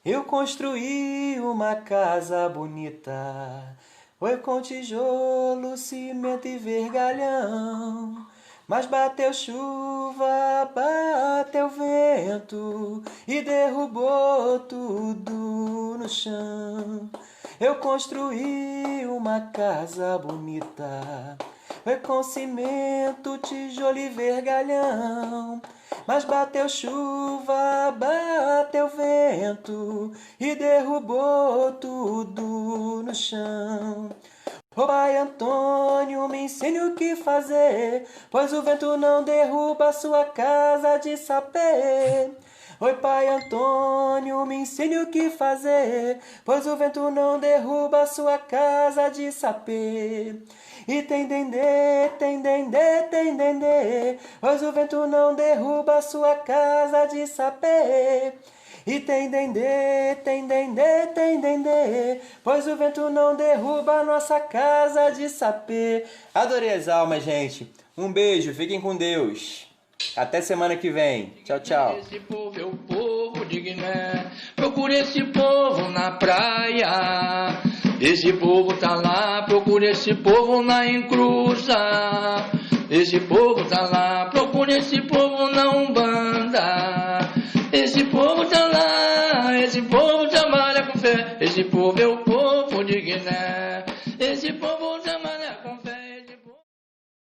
Eu construí uma casa bonita, foi com tijolo, cimento e vergalhão. Mas bateu chuva, bateu vento e derrubou tudo no chão. Eu construí uma casa bonita, foi com cimento, tijolo e vergalhão. Mas bateu chuva, bateu vento e derrubou tudo no chão. Ô Pai Antônio, Antônio, me ensine o que fazer, pois o vento não derruba sua casa de sapê. Oi, Pai Antônio, me ensine o que fazer, pois o vento não derruba sua casa de sapê. E tem dendê, tem dendê, tem dendê, pois o vento não derruba sua casa de sapê. E tem dendê, tem dendê, tem dendê, pois o vento não derruba nossa casa de sapê. Adorei as almas, gente. Um beijo, fiquem com Deus. Até semana que vem. Tchau, tchau. Esse povo é o povo de Guiné. Procure esse povo na praia. Esse povo tá lá. Procure esse povo na encruza. Esse povo tá lá. Procure esse povo na Umbanda. Esse povo tá lá. Esse povo trabalha com fé. Esse povo é o povo de Guiné. Esse povo